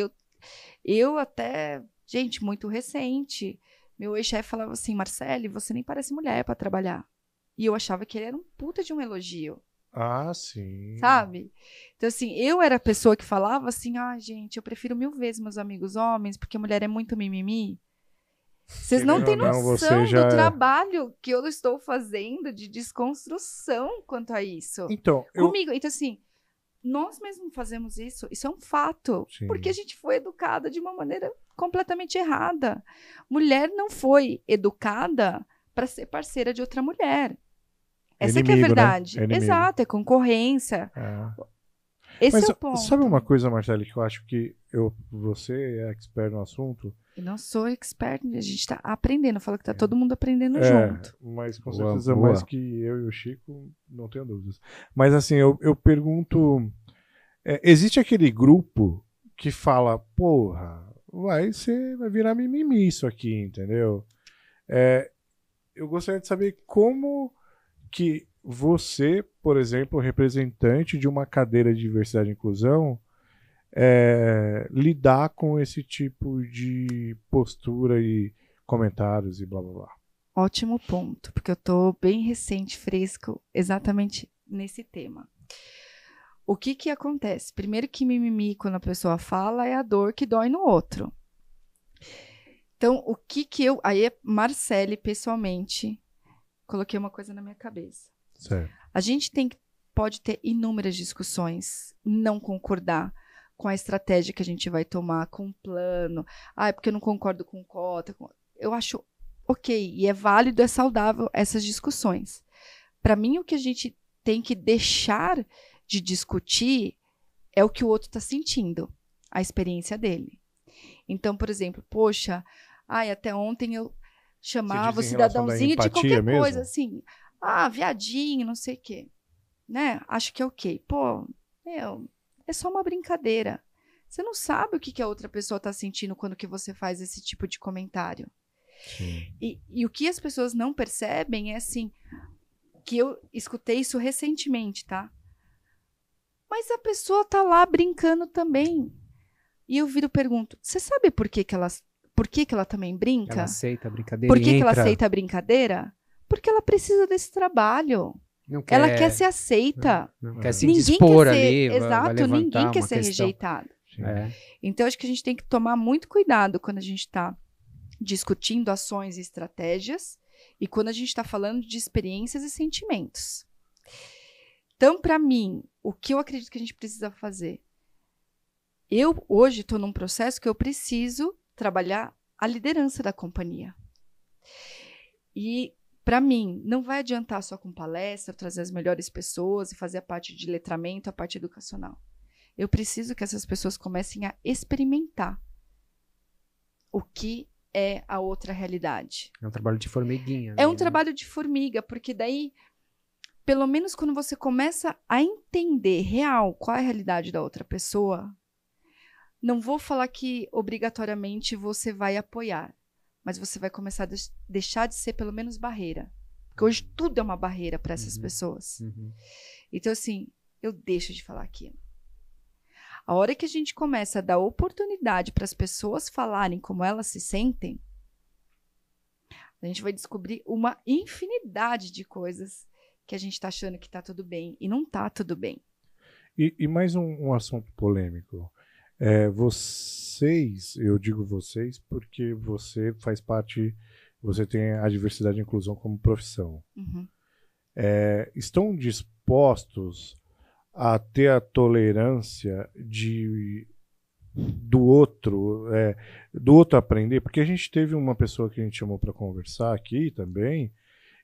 Eu até... Gente, muito recente, meu ex-chefe falava assim, Marcele, você nem parece mulher para trabalhar. E eu achava que ele era um puta de um elogio. Ah, sim. Sabe? Então, assim, eu era a pessoa que falava assim, gente, eu prefiro 1000 vezes meus amigos homens, porque mulher é muito mimimi. Vocês não têm noção do trabalho que eu estou fazendo de desconstrução quanto a isso. Então, comigo. Então, assim, nós mesmos fazemos isso é um fato. Sim. Porque a gente foi educada de uma maneira completamente errada. Mulher não foi educada para ser parceira de outra mulher. Essa inimigo, que é a verdade. Né? Exato, é concorrência. Esse é o ponto. Sabe uma coisa, Marcele, que eu acho que você é expert no assunto? Eu não sou expert, a gente está aprendendo. Eu falo que está todo mundo aprendendo junto. Mas com certeza mais que eu e o Chico, não tenho dúvidas. Mas assim, eu pergunto, existe aquele grupo que fala, porra, vai virar mimimi isso aqui, entendeu? eu gostaria de saber como que você, por exemplo, representante de uma cadeira de diversidade e inclusão, lidar com esse tipo de postura e comentários e blá blá blá. Ótimo ponto, porque eu tô bem recente, fresco, exatamente nesse tema. O que acontece? Primeiro que mimimi, quando a pessoa fala, é a dor que dói no outro. Então, aí é Marcele, pessoalmente, coloquei uma coisa na minha cabeça. Certo. A gente pode ter inúmeras discussões, não concordar com a estratégia que a gente vai tomar, com o plano. É porque eu não concordo com cota. Eu acho ok, e é válido, é saudável essas discussões. Para mim, o que a gente tem que deixar de discutir é o que o outro está sentindo, a experiência dele. Então, por exemplo, poxa, até ontem eu chamava o cidadãozinho de qualquer coisa, assim, viadinho, não sei o quê. Né? Acho que é ok. Pô, é só uma brincadeira. Você não sabe o que a outra pessoa está sentindo quando que você faz esse tipo de comentário. E o que as pessoas não percebem é assim, que eu escutei isso recentemente, tá? Mas a pessoa tá lá brincando também. E eu viro e pergunto, você sabe por que ela também brinca? Ela aceita a brincadeira. Por que ela aceita a brincadeira? Porque ela precisa desse trabalho. Ela quer ser aceita. Não quer se dispor ali. Exato, ninguém quer ser rejeitado. Então, acho que a gente tem que tomar muito cuidado quando a gente está discutindo ações e estratégias e quando a gente está falando de experiências e sentimentos. Então, para mim, o que eu acredito que a gente precisa fazer? Eu, hoje, estou num processo que eu preciso trabalhar a liderança da companhia. E, para mim, não vai adiantar só com palestra, trazer as melhores pessoas e fazer a parte de letramento, a parte educacional. Eu preciso que essas pessoas comecem a experimentar o que é a outra realidade. É um trabalho de formiguinha. É um trabalho de formiga, porque daí, pelo menos quando você começa a entender real qual é a realidade da outra pessoa, não vou falar que obrigatoriamente você vai apoiar, mas você vai começar a deixar de ser pelo menos barreira. Porque hoje tudo é uma barreira para essas pessoas. Então, assim, eu deixo de falar aquilo. A hora que a gente começa a dar oportunidade para as pessoas falarem como elas se sentem, a gente vai descobrir uma infinidade de coisas que a gente está achando que está tudo bem e não está tudo bem. E mais um assunto polêmico. Vocês, eu digo vocês porque você faz parte, você tem a diversidade e inclusão como profissão. Estão dispostos a ter a tolerância do outro aprender, porque a gente teve uma pessoa que a gente chamou para conversar aqui também,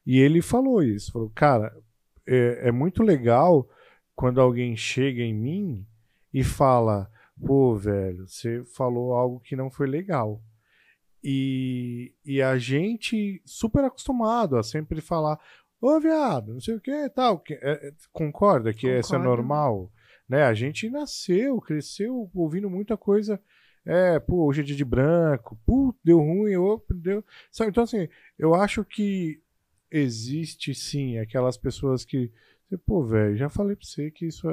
e ele falou isso, falou, cara, é muito legal quando alguém chega em mim e fala, pô, velho, você falou algo que não foi legal. E a gente super acostumado a sempre falar, ô, viado, não sei o que, tal. Concorda que isso é normal? Né? A gente nasceu, cresceu ouvindo muita coisa. Pô, hoje é dia de branco. Pô, deu ruim, deu. Sabe? Então, assim, eu acho que existe, sim, aquelas pessoas que... Pô, velho, já falei pra você que isso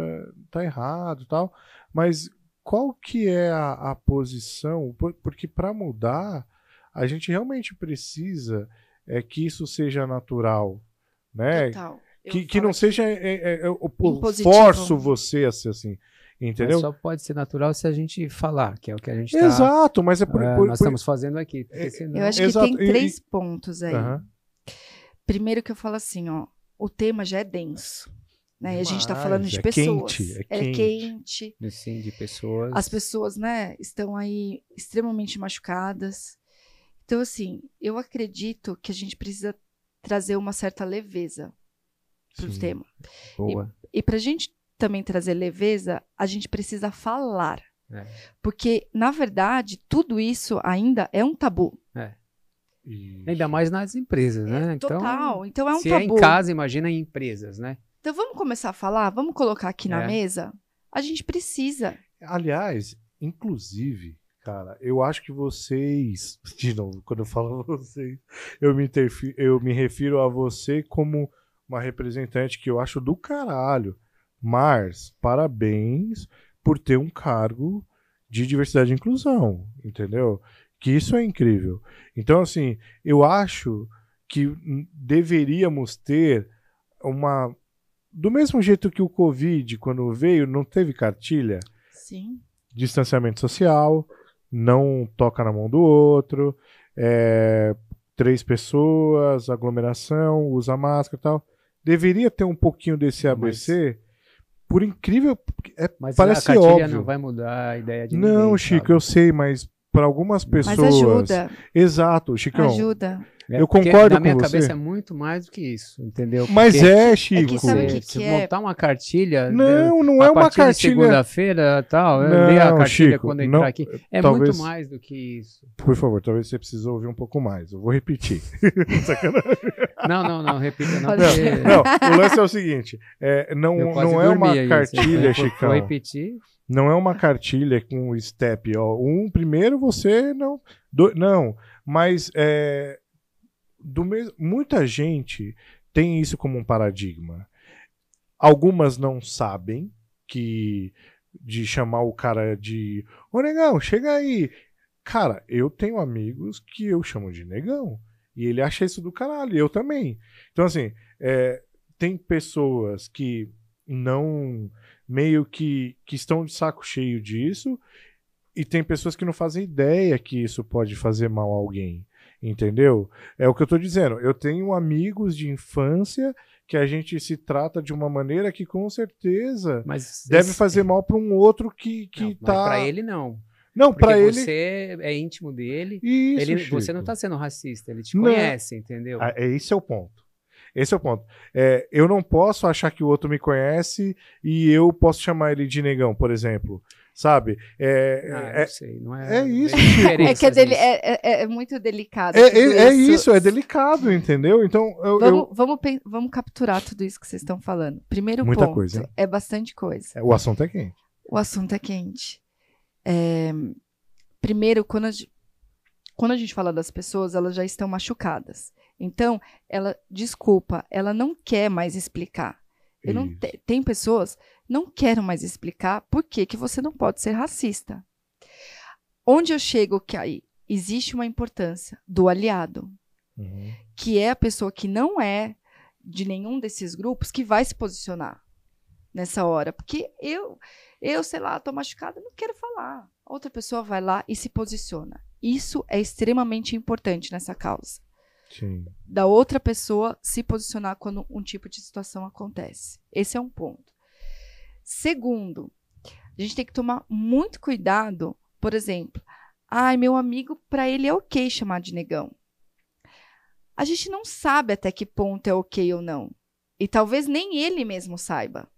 tá errado e tal. Mas qual que é a posição? Porque para mudar, a gente realmente precisa que isso seja natural. Né? Total. Que não seja forço você a ser assim, entendeu? Mas só pode ser natural se a gente falar, que é o que a gente está... Exato, mas nós estamos fazendo aqui. Senão... Eu acho que tem 3 pontos aí. Primeiro que eu falo assim, o tema já é denso. Né? E a gente está falando de pessoas. É quente. Sim, de pessoas. As pessoas, né, estão aí extremamente machucadas. Então, assim, eu acredito que a gente precisa trazer uma certa leveza para o tema. Boa. E para a gente também trazer leveza, a gente precisa falar. Porque, na verdade, tudo isso ainda é um tabu. Ainda mais nas empresas, né? Total. Então é um se tabu. Se é em casa, imagina em empresas, né? Então vamos começar a falar? Vamos colocar aqui na mesa? A gente precisa. Aliás, inclusive, Cara, eu acho que vocês, de novo, quando eu falo vocês, eu me refiro a você como uma representante que eu acho do caralho. Mars, parabéns por ter um cargo de diversidade e inclusão, entendeu? Que isso é incrível. Então, assim, eu acho que deveríamos ter uma... Do mesmo jeito que o Covid, quando veio, não teve cartilha? Sim. Distanciamento social, não toca na mão do outro, 3 pessoas, aglomeração, usa máscara e tal. Deveria ter um pouquinho desse ABC, por incrível... Mas parece a cartilha óbvio. não vai mudar a ideia de Não, ninguém, Chico, sabe? eu sei, mas para algumas pessoas... Mas ajuda. Exato, Chicão. Ajuda. Eu Porque concordo na minha com cabeça você. é muito mais do que isso, entendeu? Mas Porque Chico. sabe o que se é? montar uma cartilha... Não a é uma partir de cartilha. segunda-feira tal, Não, ler a cartilha Chico, quando entrar não, aqui. É talvez- muito mais do que isso. Por favor, talvez você precise ouvir um pouco mais. Eu vou repetir. Sacanagem. Não, repita não. Pode porque ser. Não, o lance é o seguinte: não eu quase é uma dormi aí, cartilha, assim, Chicão. Vou repetir. Não é uma cartilha com step. Ó, primeiro você não. Não, mas muita gente tem isso como um paradigma. Algumas não sabem de chamar o cara de ô negão, chega aí. Cara, eu tenho amigos que eu chamo de negão. E ele acha isso do caralho, eu também. Então, assim, tem pessoas que não... meio que estão de saco cheio disso, e tem pessoas que não fazem ideia que isso pode fazer mal a alguém. Entendeu? É o que eu tô dizendo. Eu tenho amigos de infância que a gente se trata de uma maneira que com certeza Mas deve fazer mal para um outro que não, tá... mas pra ele não. Não, Porque para ele... você é íntimo dele. Isso, Você Chico. não tá sendo racista, ele te Não. conhece, entendeu? Esse é o ponto. Esse é o ponto. Eu não posso achar que o outro me conhece e eu posso chamar ele de negão, por exemplo. Sabe? Não sei, não é. é isso, tem Chico. diferenças É, nisso. é muito delicado. Isso, é delicado, entendeu? Então, Vamos capturar tudo isso que vocês estão falando. Primeiro Muita ponto, coisa, hein? é bastante coisa. o assunto é quente. O assunto é quente. Primeiro, quando a gente fala das pessoas, elas já estão machucadas. Então, ela não quer mais explicar. Tem pessoas não quero mais explicar por que você não pode ser racista. Onde eu chego que aí existe uma importância do aliado, que é a pessoa que não é de nenhum desses grupos que vai se posicionar nessa hora. Porque eu sei lá, tô machucada, não quero falar. Outra pessoa vai lá e se posiciona. Isso é extremamente importante nessa causa. Sim. Da outra pessoa se posicionar quando um tipo de situação acontece. Esse é um ponto. Segundo, a gente tem que tomar muito cuidado, por exemplo, meu amigo, para ele é ok chamar de negão. A gente não sabe até que ponto é ok ou não. E talvez nem ele mesmo saiba.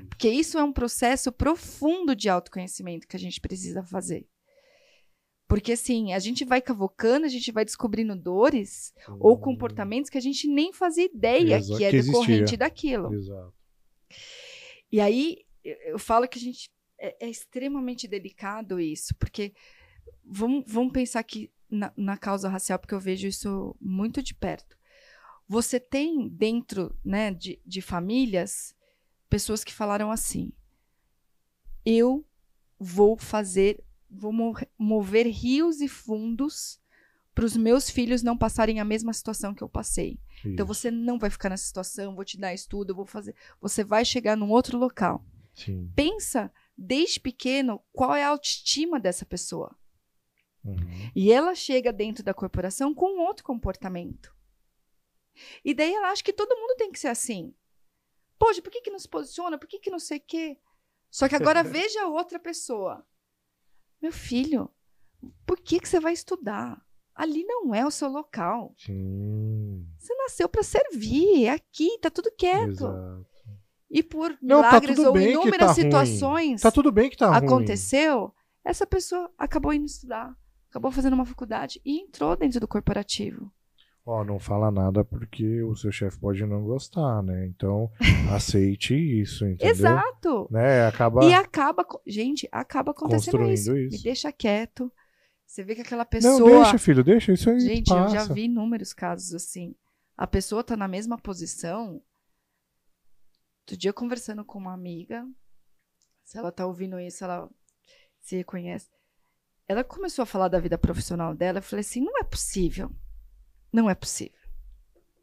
Porque isso é um processo profundo de autoconhecimento que a gente precisa fazer. Porque, assim, a gente vai cavocando, a gente vai descobrindo dores ou comportamentos que a gente nem fazia ideia que é decorrente daquilo. Exato. E aí, eu falo que a gente é extremamente delicado isso, porque vamos pensar aqui na causa racial, porque eu vejo isso muito de perto. Você tem dentro, né, de famílias pessoas que falaram assim: eu vou mover rios e fundos para os meus filhos não passarem a mesma situação que eu passei. Isso. Então você não vai ficar nessa situação, vou te dar estudo, eu vou fazer. Você vai chegar num outro local. Sim. Pensa, desde pequeno, qual é a autoestima dessa pessoa. E ela chega dentro da corporação com outro comportamento. E daí ela acha que todo mundo tem que ser assim. Poxa, por que não se posiciona? Por que não sei o quê? Só que agora veja a outra pessoa. Meu filho, por que você vai estudar? Ali não é o seu local. Sim. Você nasceu para servir. É aqui, tá tudo quieto. Exato. E por milagres ou inúmeras situações tá tudo bem que tá aconteceu, ruim. Essa pessoa acabou indo estudar, acabou fazendo uma faculdade e entrou dentro do corporativo. Não fala nada porque o seu chefe pode não gostar, né? Então, aceite isso, entendeu? Exato. Né? Gente, acaba acontecendo isso. Me deixa quieto. Você vê que aquela pessoa... Não, deixa, filho, deixa, isso aí Gente, passa. eu já vi inúmeros casos assim. A pessoa tá na mesma posição. Outro dia, conversando com uma amiga, se ela tá ouvindo isso, ela se reconhece. Ela começou a falar da vida profissional dela. Eu falei assim, não é possível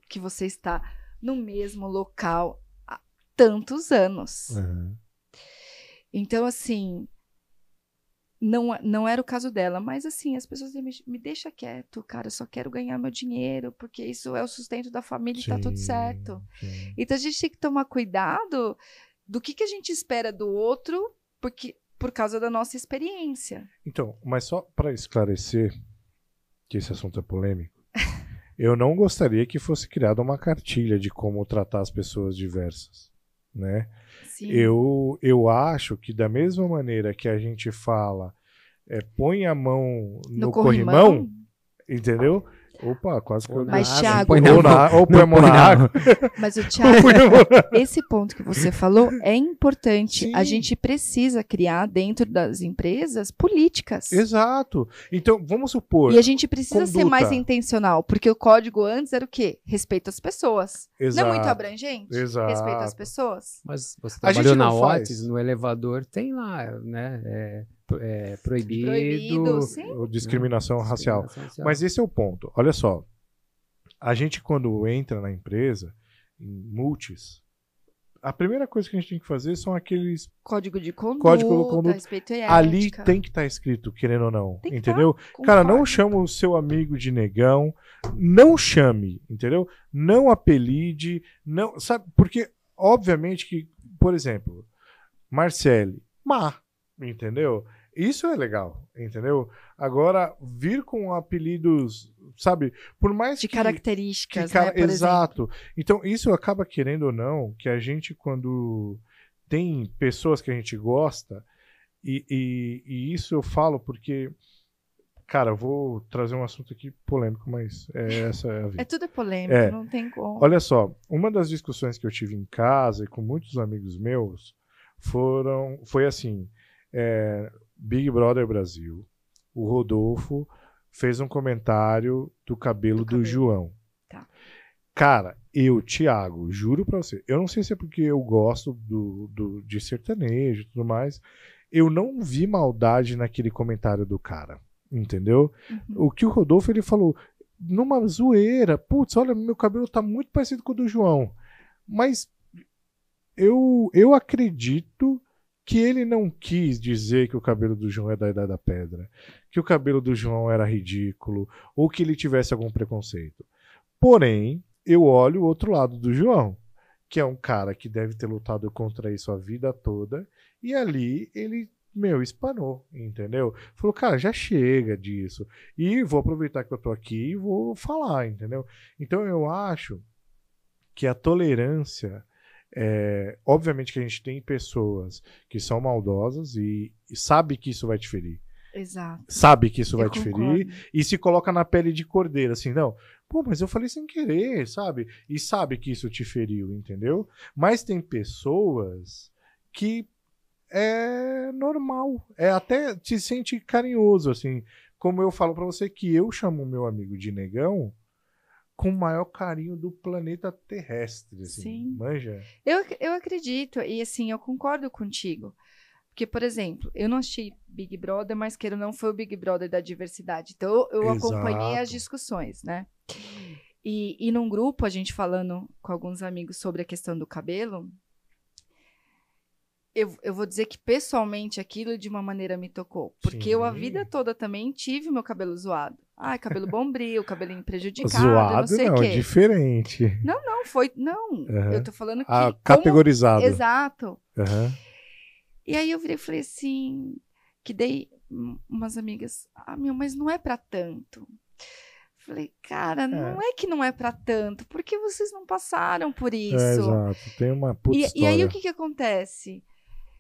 que você está no mesmo local há tantos anos. Uhum. Então, assim, não era o caso dela, mas assim, as pessoas diziam, me deixa quieto, cara, eu só quero ganhar meu dinheiro, porque isso é o sustento da família e tá tudo certo. Sim. Então a gente tem que tomar cuidado do que a gente espera do outro, por causa da nossa experiência. Então, mas só para esclarecer que esse assunto é polêmico, eu não gostaria que fosse criada uma cartilha de como tratar as pessoas diversas, né? Sim. Eu acho que da mesma maneira que a gente fala, põe a mão no corrimão, entendeu? Opa, quase que eu... Mas, Thiago... Põe a mão na água. Mas, o Thiago, esse ponto que você falou é importante. Sim. A gente precisa criar dentro das empresas políticas. Exato. Então, vamos supor... E a gente precisa ser conduta. mais intencional, porque o código antes era o quê? Respeito às pessoas. Exato. Não é muito abrangente? Exato. Respeito às pessoas? Mas você A gente trabalhou na não faz. Otis, no elevador, tem lá, né? Proibido. Proibido, sim. Discriminação racial. Mas esse é o ponto. Olha só. A gente, quando entra na empresa, em multis, a primeira coisa que a gente tem que fazer são aqueles... Código de conduta, Código de conduta. respeito e Ali ética. tem que estar escrito, querendo ou não. Tem que Entendeu? tá, Cara, não concordo. chama o seu amigo de negão. Não chame, entendeu? Não apelide. Não, sabe? Porque, obviamente que, por exemplo, Marcele, entendeu? Isso é legal, entendeu? Agora, vir com apelidos, sabe? Por mais De que... características, né, por Exato. exemplo. Então, isso acaba, querendo ou não, que a gente, quando tem pessoas que a gente gosta, e isso eu falo porque, cara, eu vou trazer um assunto aqui polêmico, mas essa é a vida. Tudo polêmico, não tem como. Olha só, uma das discussões que eu tive em casa e com muitos amigos meus foi assim, Big Brother Brasil, o Rodolfo fez um comentário do cabelo do João. Tá. Cara, Thiago, juro pra você, eu não sei se é porque eu gosto de sertanejo e tudo mais, eu não vi maldade naquele comentário do cara, entendeu? Uhum. O que o Rodolfo, ele falou, numa zoeira, putz, olha, meu cabelo tá muito parecido com o do João, mas eu acredito que ele não quis dizer que o cabelo do João é da Idade da Pedra, que o cabelo do João era ridículo, ou que ele tivesse algum preconceito. Porém, eu olho o outro lado do João, que é um cara que deve ter lutado contra isso a vida toda, e ali ele, espanou, entendeu? Falou, cara, já chega disso, e vou aproveitar que eu tô aqui e vou falar, entendeu? Então eu acho que a tolerância... obviamente que a gente tem pessoas que são maldosas e sabe que isso vai te ferir. Exato. Sabe que isso vai Eu te concordo. ferir e se coloca na pele de cordeiro, assim, não, pô, mas eu falei sem querer, sabe? E sabe que isso te feriu, entendeu? Mas tem pessoas que é normal, até te sente carinhoso, assim, como eu falo pra você que eu chamo meu amigo de negão com o maior carinho do planeta terrestre, assim, Sim. manja? Eu acredito, e assim, eu concordo contigo. Porque, por exemplo, eu não assisti Big Brother, mas queira ou não, foi o Big Brother da diversidade. Então, eu acompanhei as discussões, né? E num grupo, a gente falando com alguns amigos sobre a questão do cabelo, eu vou dizer que, pessoalmente, aquilo de uma maneira me tocou. Porque eu, a vida toda, também tive o meu cabelo zoado. Cabelo bombril, cabelinho prejudicado, zoado, não sei o não, quê. Diferente. Não, foi... Não, eu tô falando que... categorizado. Exato. Uhum. E aí eu virei e falei assim, que dei umas amigas, mas não é pra tanto. Falei, cara, não é que não é pra tanto, porque vocês não passaram por isso. Exato, tem uma puta E aí o que acontece?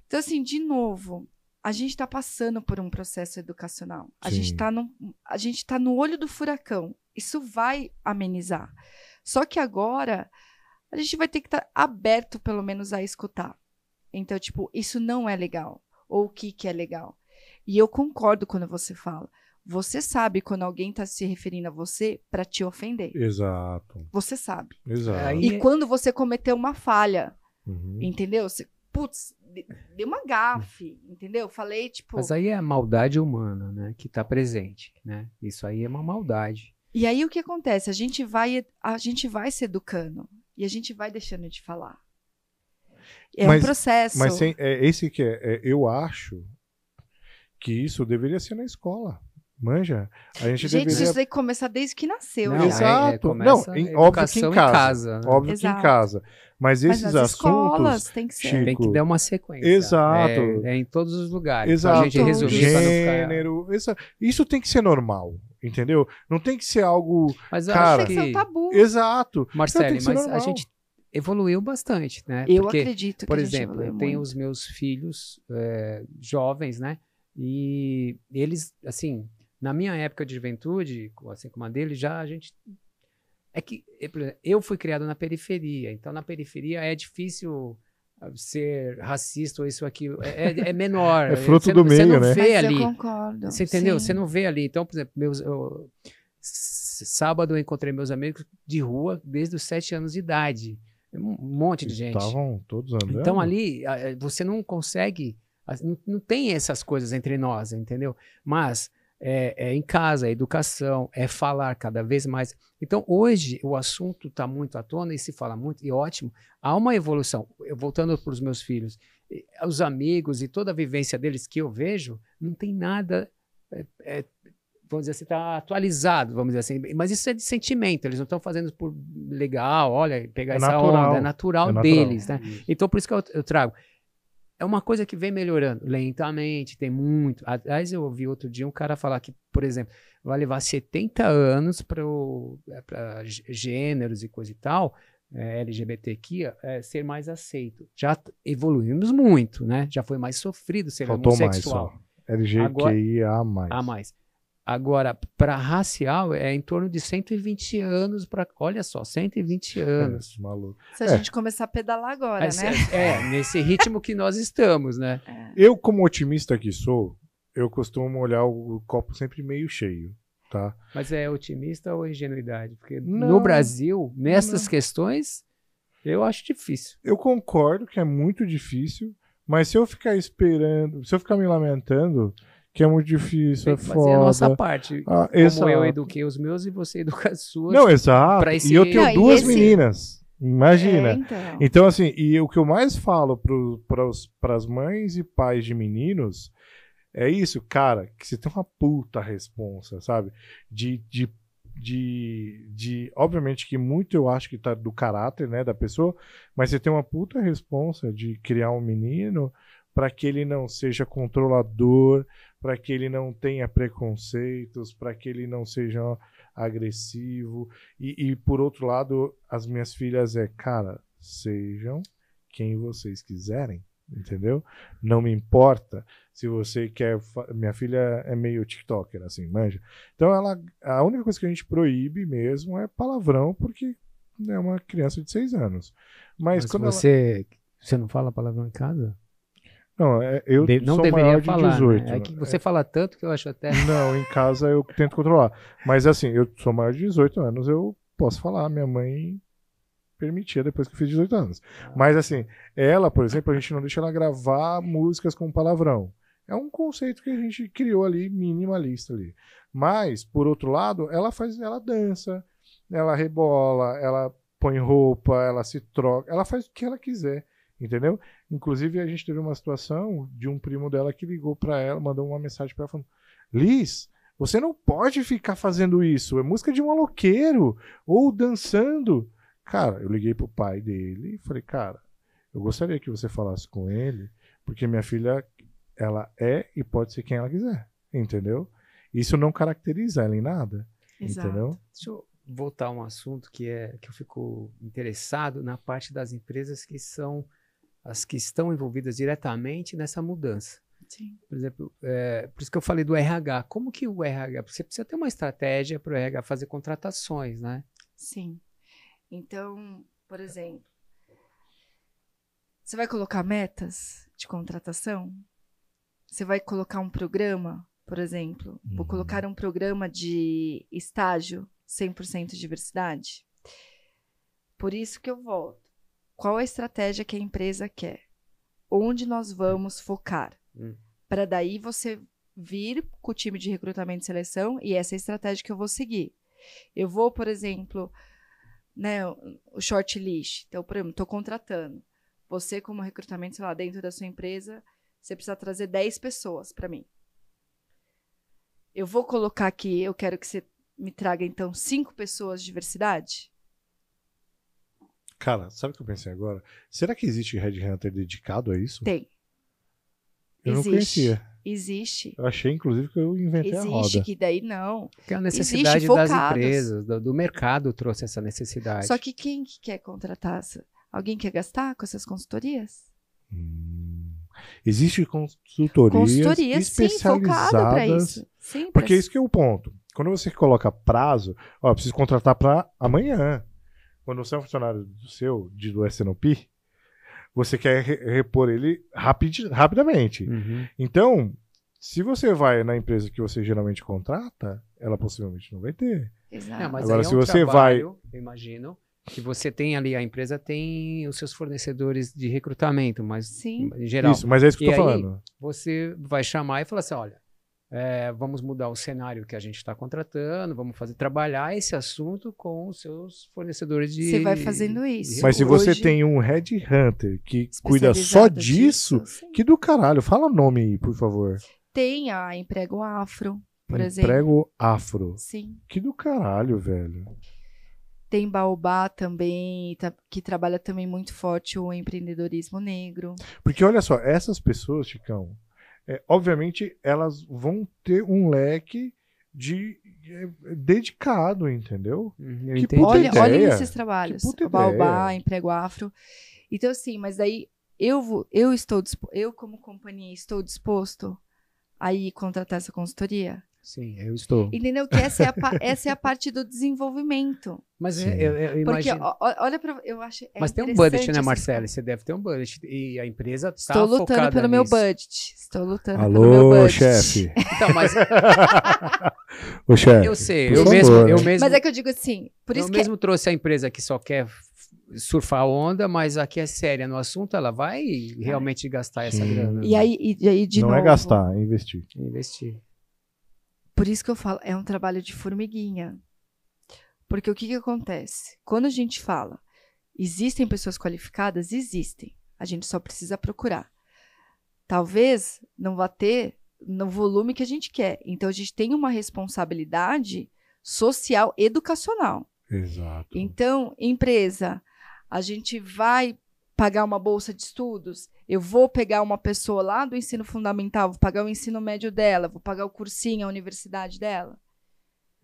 Então, assim, de novo, a gente tá passando por um processo educacional. A gente tá no olho do furacão. Isso vai amenizar. Só que agora, a gente vai ter que estar aberto, pelo menos, a escutar. Então, tipo, isso não é legal. Ou o que é legal. E eu concordo quando você fala. Você sabe quando alguém está se referindo a você para te ofender. Exato. Você sabe. Exato. E quando você cometeu uma falha, Uhum. entendeu? Você, putz, deu uma gafe, entendeu? Falei, tipo... Mas aí é a maldade humana, né? Que tá presente, né? Isso aí é uma maldade. E aí o que acontece? A gente vai se educando e a gente vai deixando de falar. É um processo. Mas esse que eu acho que isso deveria ser na escola. Manja? A gente deveria... isso tem que começar desde que nasceu. Não, Exato. Óbvio que em casa. Né? Óbvio que em casa. Mas esses nas assuntos... escolas tem que ser. Chico, tem que dar uma sequência. Exato. É em todos os lugares. Exato. Pra gente resumir. Gênero. Isso tem que ser normal. Entendeu? Não tem que ser algo... Mas cara, tem que ser um tabu. Exato. Marcelo, mas a gente evoluiu bastante, né? Eu Porque, acredito que por a gente exemplo, eu tenho os meus filhos jovens, né? E eles, assim, na minha época de juventude, assim como a dele, já a gente... É que eu fui criado na periferia, então na periferia é difícil ser racista ou isso ou aquilo. É menor. É fruto do meio, você não né? vê Mas ali. eu concordo. Você entendeu? Sim. Você não vê ali. Então, por exemplo, sábado eu encontrei meus amigos de rua desde os 7 anos de idade. Um monte de gente. Estavam todos andando. Então ali você não consegue, não tem essas coisas entre nós, entendeu? Mas é em casa, é educação, é falar cada vez mais. Então hoje o assunto está muito à tona e se fala muito, e ótimo, há uma evolução. Voltando para os meus filhos, os amigos e toda a vivência deles que eu vejo, não tem nada... vamos dizer assim, está atualizado, vamos dizer assim. Mas isso é de sentimento, eles não estão fazendo por legal, olha, pegar essa onda, é natural deles, né? Então, por isso que eu trago. É uma coisa que vem melhorando lentamente, tem muito. Aliás, eu ouvi outro dia um cara falar que, por exemplo, vai levar 70 anos para gêneros e coisa e tal, LGBTQIA, ser mais aceito. Já evoluímos muito, né? Já foi mais sofrido ser homossexual. LGBTQIA+. A mais. Agora, para racial, é em torno de 120 anos. Olha só, 120 anos. Maluco. Se a gente começar a pedalar agora, né? Nesse ritmo que nós estamos, né? Eu, como otimista que sou, eu costumo olhar o copo sempre meio cheio, tá? Mas é otimista ou ingenuidade? Porque no Brasil, nessas questões, eu acho difícil. Eu concordo que é muito difícil, mas se eu ficar esperando, se eu ficar me lamentando... que é muito difícil, é foda. Fazer a nossa parte. Como exato. eu eduquei os meus e você educa as suas. Não, exato. E eu tenho duas meninas. Imagina. Então, assim, e o que eu mais falo para as mães e pais de meninos é isso, cara, que você tem uma puta responsa, sabe? Obviamente que muito eu acho que tá do caráter, né, da pessoa, mas você tem uma puta responsa de criar um menino para que ele não seja controlador, para que ele não tenha preconceitos, para que ele não seja agressivo. E por outro lado, as minhas filhas cara, sejam quem vocês quiserem, entendeu? Não me importa se você quer... Minha filha é meio tiktoker, assim, manja. Então, a única coisa que a gente proíbe mesmo é palavrão, porque é uma criança de 6 anos. Mas quando você não fala palavrão em casa? Não, eu não sou maior de 18. Né? É que você fala tanto que eu acho até... Não, em casa eu tento controlar. Mas assim, eu sou maior de 18 anos, eu posso falar. Minha mãe permitia depois que eu fiz 18 anos. Mas assim, ela, por exemplo, a gente não deixa ela gravar músicas com palavrão. É um conceito que a gente criou ali, minimalista ali. Mas, por outro lado, ela dança, ela rebola, ela põe roupa, ela se troca, ela faz o que ela quiser. Entendeu? Inclusive a gente teve uma situação de um primo dela que ligou pra ela, mandou uma mensagem pra ela falando: Liz, você não pode ficar fazendo isso, é música de um maloqueiro ou dançando. Cara, eu liguei pro pai dele e falei: cara, eu gostaria que você falasse com ele, porque minha filha, ela é e pode ser quem ela quiser, entendeu? Isso não caracteriza ela em nada. Exato. Entendeu? Deixa eu voltar a um assunto que eu fico interessado na parte das empresas que são as que estão envolvidas diretamente nessa mudança. Sim. Por exemplo, por isso que eu falei do RH. Como que o RH... Você precisa ter uma estratégia para o RH fazer contratações, né? Sim. Então, por exemplo, você vai colocar metas de contratação? Você vai colocar um programa por exemplo. Vou colocar um programa de estágio 100% diversidade. Por isso que eu volto. Qual a estratégia que a empresa quer? Onde nós vamos focar? Para daí você vir com o time de recrutamento e seleção e essa é a estratégia que eu vou seguir. Eu vou, por exemplo, né, o shortlist. Então, por exemplo, estou contratando. Você, como recrutamento, sei lá, dentro da sua empresa, você precisa trazer 10 pessoas para mim. Eu vou colocar aqui, eu quero que você me traga, então, 5 pessoas de diversidade? Cara, sabe o que eu pensei agora? Será que existe headhunter dedicado a isso? Tem. Eu não conhecia. Existe. Eu achei, inclusive, que eu inventei a roda. Existe, que daí não. Que é a necessidade das empresas, do mercado trouxe essa necessidade. Só que quem que quer contratar? Alguém quer gastar com essas consultorias? Existe consultorias especializadas. Sim, sim, porque isso que é o ponto. Quando você coloca prazo, ó, eu preciso contratar para amanhã. Quando você é um funcionário do SNOP, você quer repor ele rapidamente. Então, se você vai na empresa que você geralmente contrata, ela possivelmente não vai ter. Exato. Não, mas agora, aí se você vai... Eu imagino que você tem ali, a empresa tem os seus fornecedores de recrutamento, mas sim, em geral. Isso, mas é isso que eu tô aí, falando. Você vai chamar e falar assim, olha, vamos mudar o cenário que a gente está contratando, vamos trabalhar esse assunto com os seus fornecedores de... Você vai fazendo isso. Mas se você tem um headhunter que cuida só disso, que do caralho. Fala nome aí, por favor. Tem a Emprego Afro, por exemplo. Emprego Afro. Sim. Que do caralho, velho. Tem Baobá também, que trabalha também muito forte o empreendedorismo negro. Porque olha só, essas pessoas, Chicão, obviamente elas vão ter um leque dedicado, entendeu? Que puta ideia. Olhem esses trabalhos. O Baobá, Emprego Afro. Então, assim, mas daí eu como companhia estou disposto a ir contratar essa consultoria? Sim, eu estou. Entendeu? Que essa é a parte do desenvolvimento. Mas eu imagino... Porque, olha pra... Eu acho, mas tem um budget, né, Marcelo? Você deve ter um budget. E a empresa está focada nisso. Estou lutando pelo meu budget. Alô, pelo meu budget. Chefe. Então, mas... Ô, chefe. Eu sei, eu mesmo... Mas é que eu digo assim... Por isso mesmo trouxe a empresa que só quer surfar a onda, mas aqui é séria no assunto, ela vai realmente gastar essa grana. E aí de novo... Não é gastar, é investir. Investir. Por isso que eu falo, é um trabalho de formiguinha. Porque o que acontece? Quando a gente fala, existem pessoas qualificadas? Existem. A gente só precisa procurar. Talvez não vá ter no volume que a gente quer. Então, a gente tem uma responsabilidade social, educacional. Exato. Então, empresa, a gente vai pagar uma bolsa de estudos, eu vou pegar uma pessoa lá do ensino fundamental, vou pagar o ensino médio dela, vou pagar o cursinho, a universidade dela.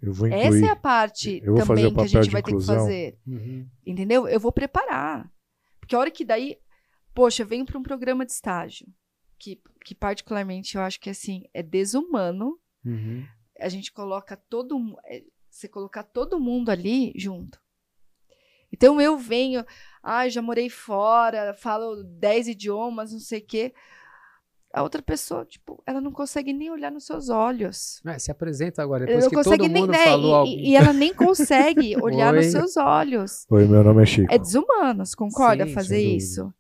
Eu vou incluir. Essa é a parte também que a gente vai ter que fazer. Entendeu? Eu vou preparar. Porque a hora que daí, poxa, eu venho para um programa de estágio, que particularmente eu acho que assim, é desumano. A gente coloca você colocar todo mundo ali junto. Então eu venho, já morei fora, falo 10 idiomas, não sei o quê. A outra pessoa, tipo, ela não consegue nem olhar nos seus olhos. Se apresenta agora, depois que todo mundo falou algo. E ela nem consegue olhar nos seus olhos. Oi, meu nome é Chico. É desumano, você concorda fazer isso?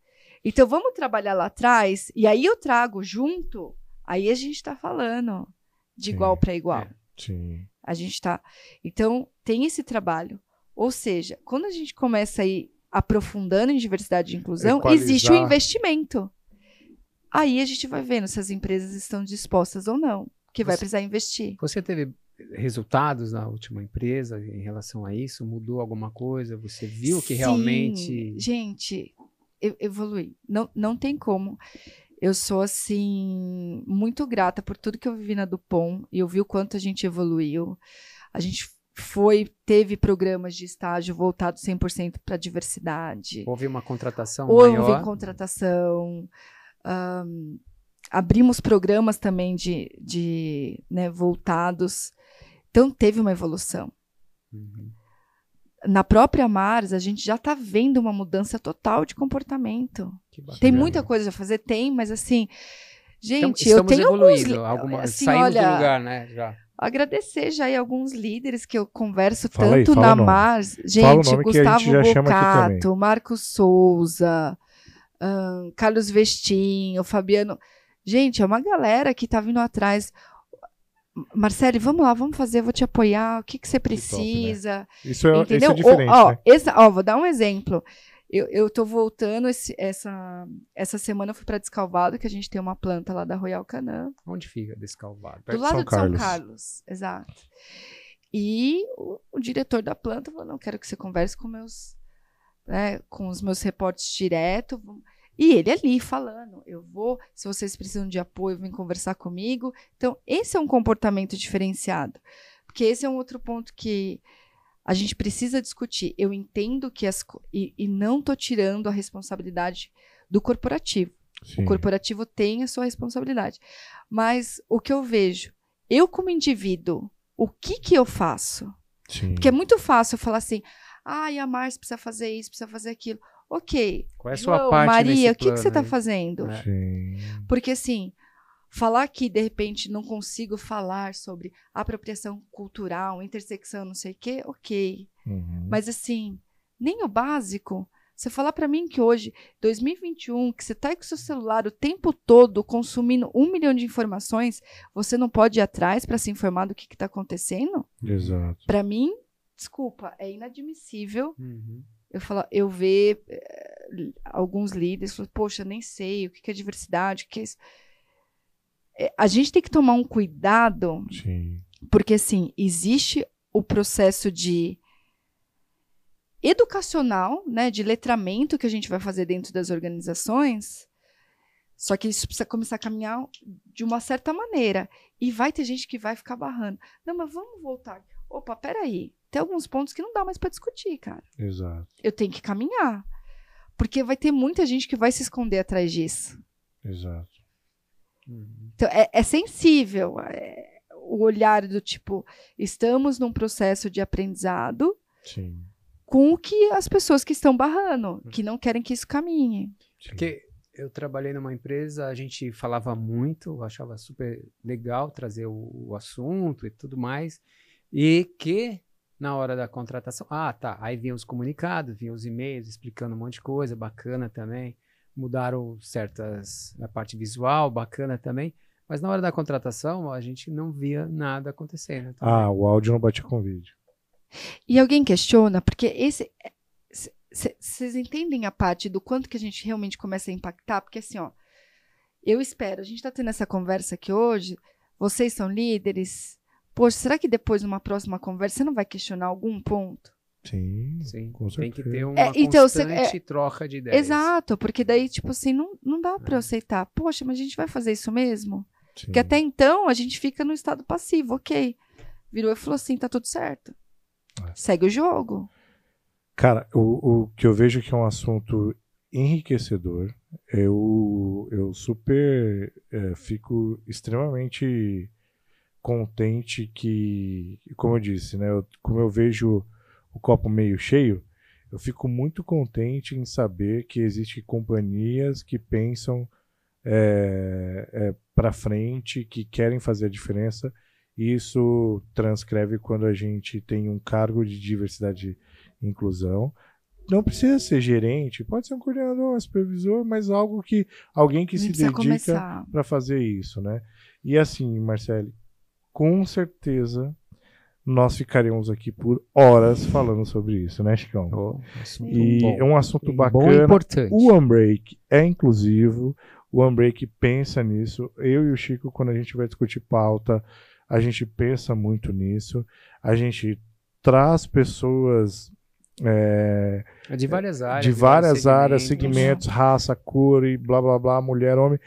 Então vamos trabalhar lá atrás, e aí eu trago junto, aí a gente tá falando de igual para igual. Sim. A gente tá... Então, tem esse trabalho. Ou seja, quando a gente começa a ir aprofundando em diversidade e inclusão, existe um investimento. Aí a gente vai vendo se as empresas estão dispostas ou não, que vai precisar investir. Você teve resultados na última empresa em relação a isso? Mudou alguma coisa? Você viu que realmente... Gente, eu evolui. Não tem como. Eu sou, assim, muito grata por tudo que eu vivi na Dupont, e eu vi o quanto a gente evoluiu. A gente teve programas de estágio voltados 100% para a diversidade. Houve uma contratação maior? Houve contratação. Abrimos programas também voltados. Então, teve uma evolução. Na própria Mars, a gente já está vendo uma mudança total de comportamento. Tem muita coisa a fazer? Tem, mas assim, Gente, então, eu tenho evoluindo, assim, saímos olha, do lugar, né? Já. Agradecer já aí alguns líderes que eu converso Fala aí, tanto fala na o nome. Mars. Fala o Gente, nome que a gente Gustavo já chama aqui Bocato, também. Marcos Souza, Carlos Vestinho, Fabiano. Gente, é uma galera que tá vindo atrás. Marcele, vamos lá, vamos fazer, vou te apoiar. O que você precisa? Top, né? Isso é Entendeu? diferente, ó, né? Vou dar um exemplo. Eu tô voltando essa semana eu fui para Descalvado, que a gente tem uma planta lá da Royal Canin. Onde fica Descalvado? Do lado de São Carlos, exato. E o diretor da planta falou, não, quero que você converse com com os meus reportes direto. E ele ali falando, se vocês precisam de apoio, vem conversar comigo. Então, esse é um comportamento diferenciado. Porque esse é um outro ponto que a gente precisa discutir. Eu entendo que e não estou tirando a responsabilidade do corporativo. Sim. O corporativo tem a sua responsabilidade. Mas o que eu vejo, eu como indivíduo, o que eu faço? Sim. Porque é muito fácil eu falar assim, a Márcia precisa fazer isso, precisa fazer aquilo. Ok. Qual é a sua parte Maria, o que plano, você está fazendo? Sim. Porque assim, falar que de repente não consigo falar sobre apropriação cultural, intersecção, não sei o quê, ok. Uhum. Mas assim, nem o básico. Você falar para mim que hoje, 2021, que você está com o seu celular o tempo todo consumindo 1 milhão de informações, você não pode ir atrás para se informar do que está acontecendo? Exato. Para mim, desculpa, é inadmissível. Uhum. Eu ver alguns líderes falando, poxa, nem sei o que é diversidade, o que é isso. A gente tem que tomar um cuidado, Sim. porque assim, existe o processo de educacional, né, de letramento que a gente vai fazer dentro das organizações, só que isso precisa começar a caminhar de uma certa maneira. E vai ter gente que vai ficar barrando. Não, mas vamos voltar. Opa, peraí. Tem alguns pontos que não dá mais para discutir, cara. Exato. Eu tenho que caminhar. Porque vai ter muita gente que vai se esconder atrás disso. Exato. Então, é sensível. O olhar do tipo, estamos num processo de aprendizado. Sim. Com o que as pessoas que estão barrando, que não querem que isso caminhe. Porque eu trabalhei numa empresa, a gente falava muito, achava super legal trazer o assunto e tudo mais, e que na hora da contratação, aí vinham os comunicados, vinham os e-mails explicando um monte de coisa, bacana também, mudaram a parte visual, bacana também, mas na hora da contratação a gente não via nada acontecendo. Também. O áudio não batia com o vídeo. E alguém questiona, porque vocês entendem a parte do quanto que a gente realmente começa a impactar? Porque assim, eu espero, a gente está tendo essa conversa aqui hoje, vocês são líderes, poxa, será que depois numa próxima conversa você não vai questionar algum ponto? Sim, com certeza. Tem que ter uma constante troca de ideias. Exato, porque daí, tipo assim, não dá para eu aceitar. Poxa, mas a gente vai fazer isso mesmo? Sim. Porque até então a gente fica no estado passivo, ok. Virou e falou assim, tá tudo certo. Segue o jogo. Cara, o que eu vejo que é um assunto enriquecedor, eu super fico extremamente contente que, como eu disse, né, como eu vejo o copo meio cheio, eu fico muito contente em saber que existem companhias que pensam para frente, que querem fazer a diferença. Isso transcreve quando a gente tem um cargo de diversidade e inclusão. Não precisa ser gerente, pode ser um coordenador, um supervisor, mas alguém que se dedica para fazer isso, né? E assim, Marcele, com certeza nós ficaremos aqui por horas falando sobre isso, né, Chicão? É um assunto bacana. Bom e importante. O OneBreak é inclusivo, o OneBreak pensa nisso. Eu e o Chico, quando a gente vai discutir pauta, a gente pensa muito nisso, a gente traz pessoas de várias áreas, segmentos, raça, cor e blá blá blá, mulher, homem.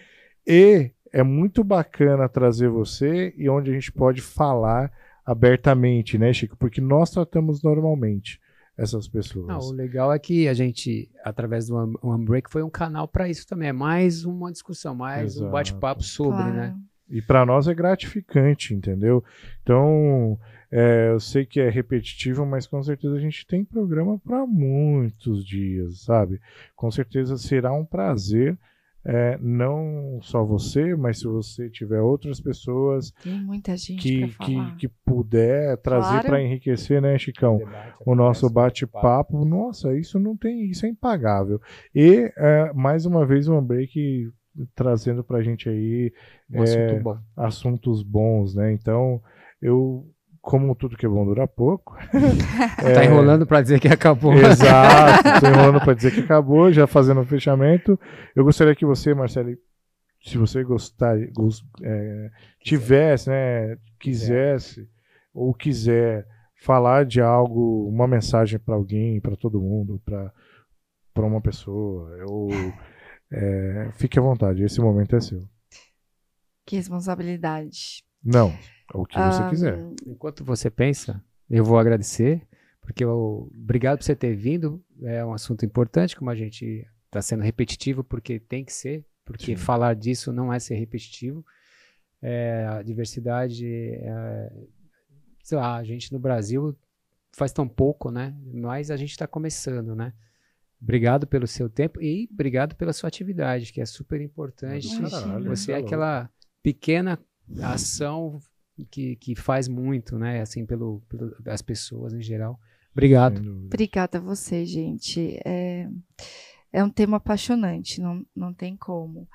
E é muito bacana trazer você e onde a gente pode falar abertamente, né, Chico? Porque nós tratamos normalmente essas pessoas. Não, o legal é que a gente, através do OneBreak, foi um canal para isso também. É mais uma discussão, mais um bate-papo sobre, né? E para nós é gratificante, entendeu? Então, eu sei que é repetitivo, mas com certeza a gente tem programa para muitos dias, sabe? Com certeza será um prazer não só você, mas se você tiver outras pessoas Tem muita gente pra falar. que puder trazer Claro. para enriquecer, né, Chicão? O nosso bate-papo, nossa, isso não tem, isso é impagável. E mais uma vez o Break trazendo pra gente aí assunto bom. assuntos bons, né? Então, como tudo que é bom dura pouco. Tá enrolando para dizer que acabou. Exato, tô enrolando para dizer que acabou, já fazendo o fechamento. Eu gostaria que você, Marcelo, se você tivesse, né, quisesse ou quiser falar de algo, uma mensagem para alguém, para todo mundo, para uma pessoa, fique à vontade, esse momento é seu. Que responsabilidade. Não, o que você quiser. Enquanto você pensa, eu vou agradecer, porque obrigado por você ter vindo. É um assunto importante, como a gente está sendo repetitivo, porque tem que ser, porque falar disso não é ser repetitivo. A diversidade, sei lá, a gente no Brasil faz tão pouco, né? Mas a gente está começando, né? Obrigado pelo seu tempo e obrigado pela sua atividade, que é super importante. Caralho, você é aquela pequena ação que faz muito, né? Assim, as pessoas em geral. Obrigado. Obrigada a você, gente. É um tema apaixonante, não tem como.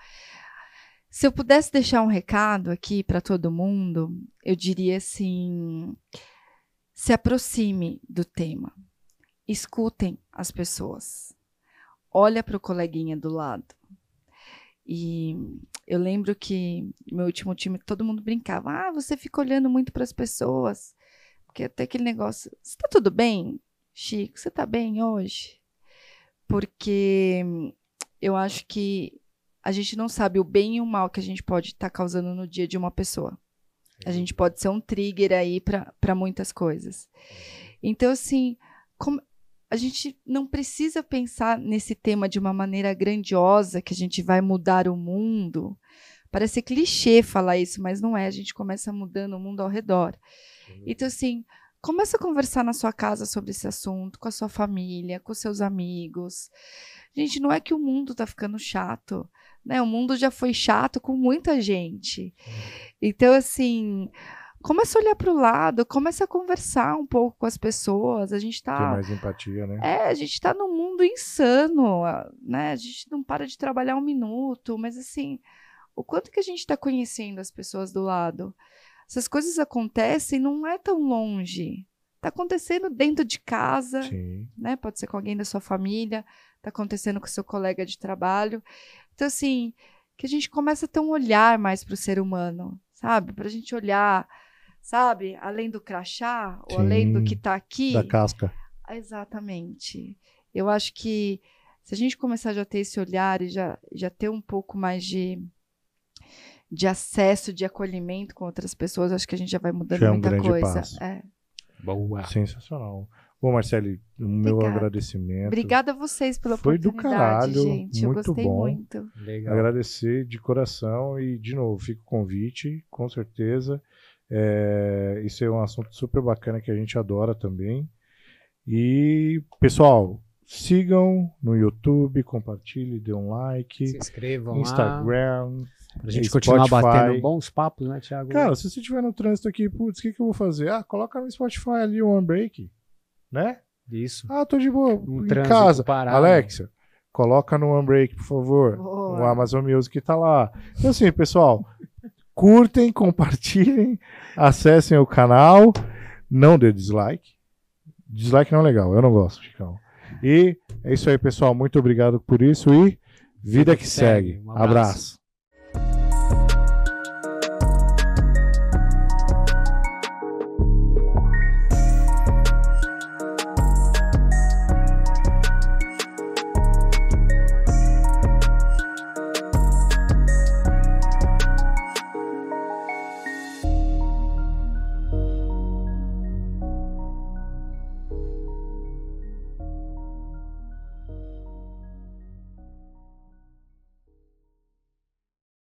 Se eu pudesse deixar um recado aqui para todo mundo, eu diria assim: se aproxime do tema, escutem as pessoas, olha para o coleguinha do lado. E eu lembro que no meu último time todo mundo brincava: você fica olhando muito para as pessoas, porque até aquele negócio, você tá tudo bem, Chico? Você tá bem hoje? Porque eu acho que a gente não sabe o bem e o mal que a gente pode estar causando no dia de uma pessoa. A gente pode ser um trigger aí para muitas coisas. Então, assim, a gente não precisa pensar nesse tema de uma maneira grandiosa, que a gente vai mudar o mundo. Parece clichê falar isso, mas não é. A gente começa mudando o mundo ao redor. Então, assim, começa a conversar na sua casa sobre esse assunto, com a sua família, com seus amigos. Gente, não é que o mundo está ficando chato, né? O mundo já foi chato com muita gente. Então, assim, começa a olhar para o lado, começa a conversar um pouco com as pessoas. A gente tá... Ter mais empatia, né? a gente está num mundo insano, né? A gente não para de trabalhar um minuto, mas, assim, o quanto que a gente está conhecendo as pessoas do lado? Essas coisas acontecem, não é tão longe. Está acontecendo dentro de casa, né? Pode ser com alguém da sua família, está acontecendo com o seu colega de trabalho. Então, assim, que a gente comece a ter um olhar mais para o ser humano, sabe? Para a gente olhar, sabe? Além do crachá, ou além do que está aqui. Da casca. Exatamente. Eu acho que se a gente começar já a ter esse olhar e já ter um pouco mais de acesso, de acolhimento com outras pessoas, acho que a gente já vai mudando muita coisa. Boa. Sensacional. Bom, Marcelo, o meu agradecimento. Obrigada a vocês pela oportunidade, do caralho, gente. Eu gostei bom. muito. Legal. Agradecer de coração e, de novo, fica o convite, com certeza. Isso é um assunto super bacana que a gente adora também. E, pessoal, sigam no YouTube, compartilhem, dê um like. Se inscrevam Instagram. Pra gente continuar batendo bons papos, né, Thiago? Cara, se você estiver no trânsito aqui, putz, o que eu vou fazer? Coloca no Spotify ali o One Break, né? Isso. Tô de boa, em casa. Parado. Alexa, coloca no One Break, por favor. Boa. O Amazon Music tá lá. Então, assim, pessoal, curtem, compartilhem, acessem o canal, não dê dislike. Dislike não é legal, eu não gosto, Chicão. E é isso aí, pessoal. Muito obrigado por isso e vida que segue. Um abraço.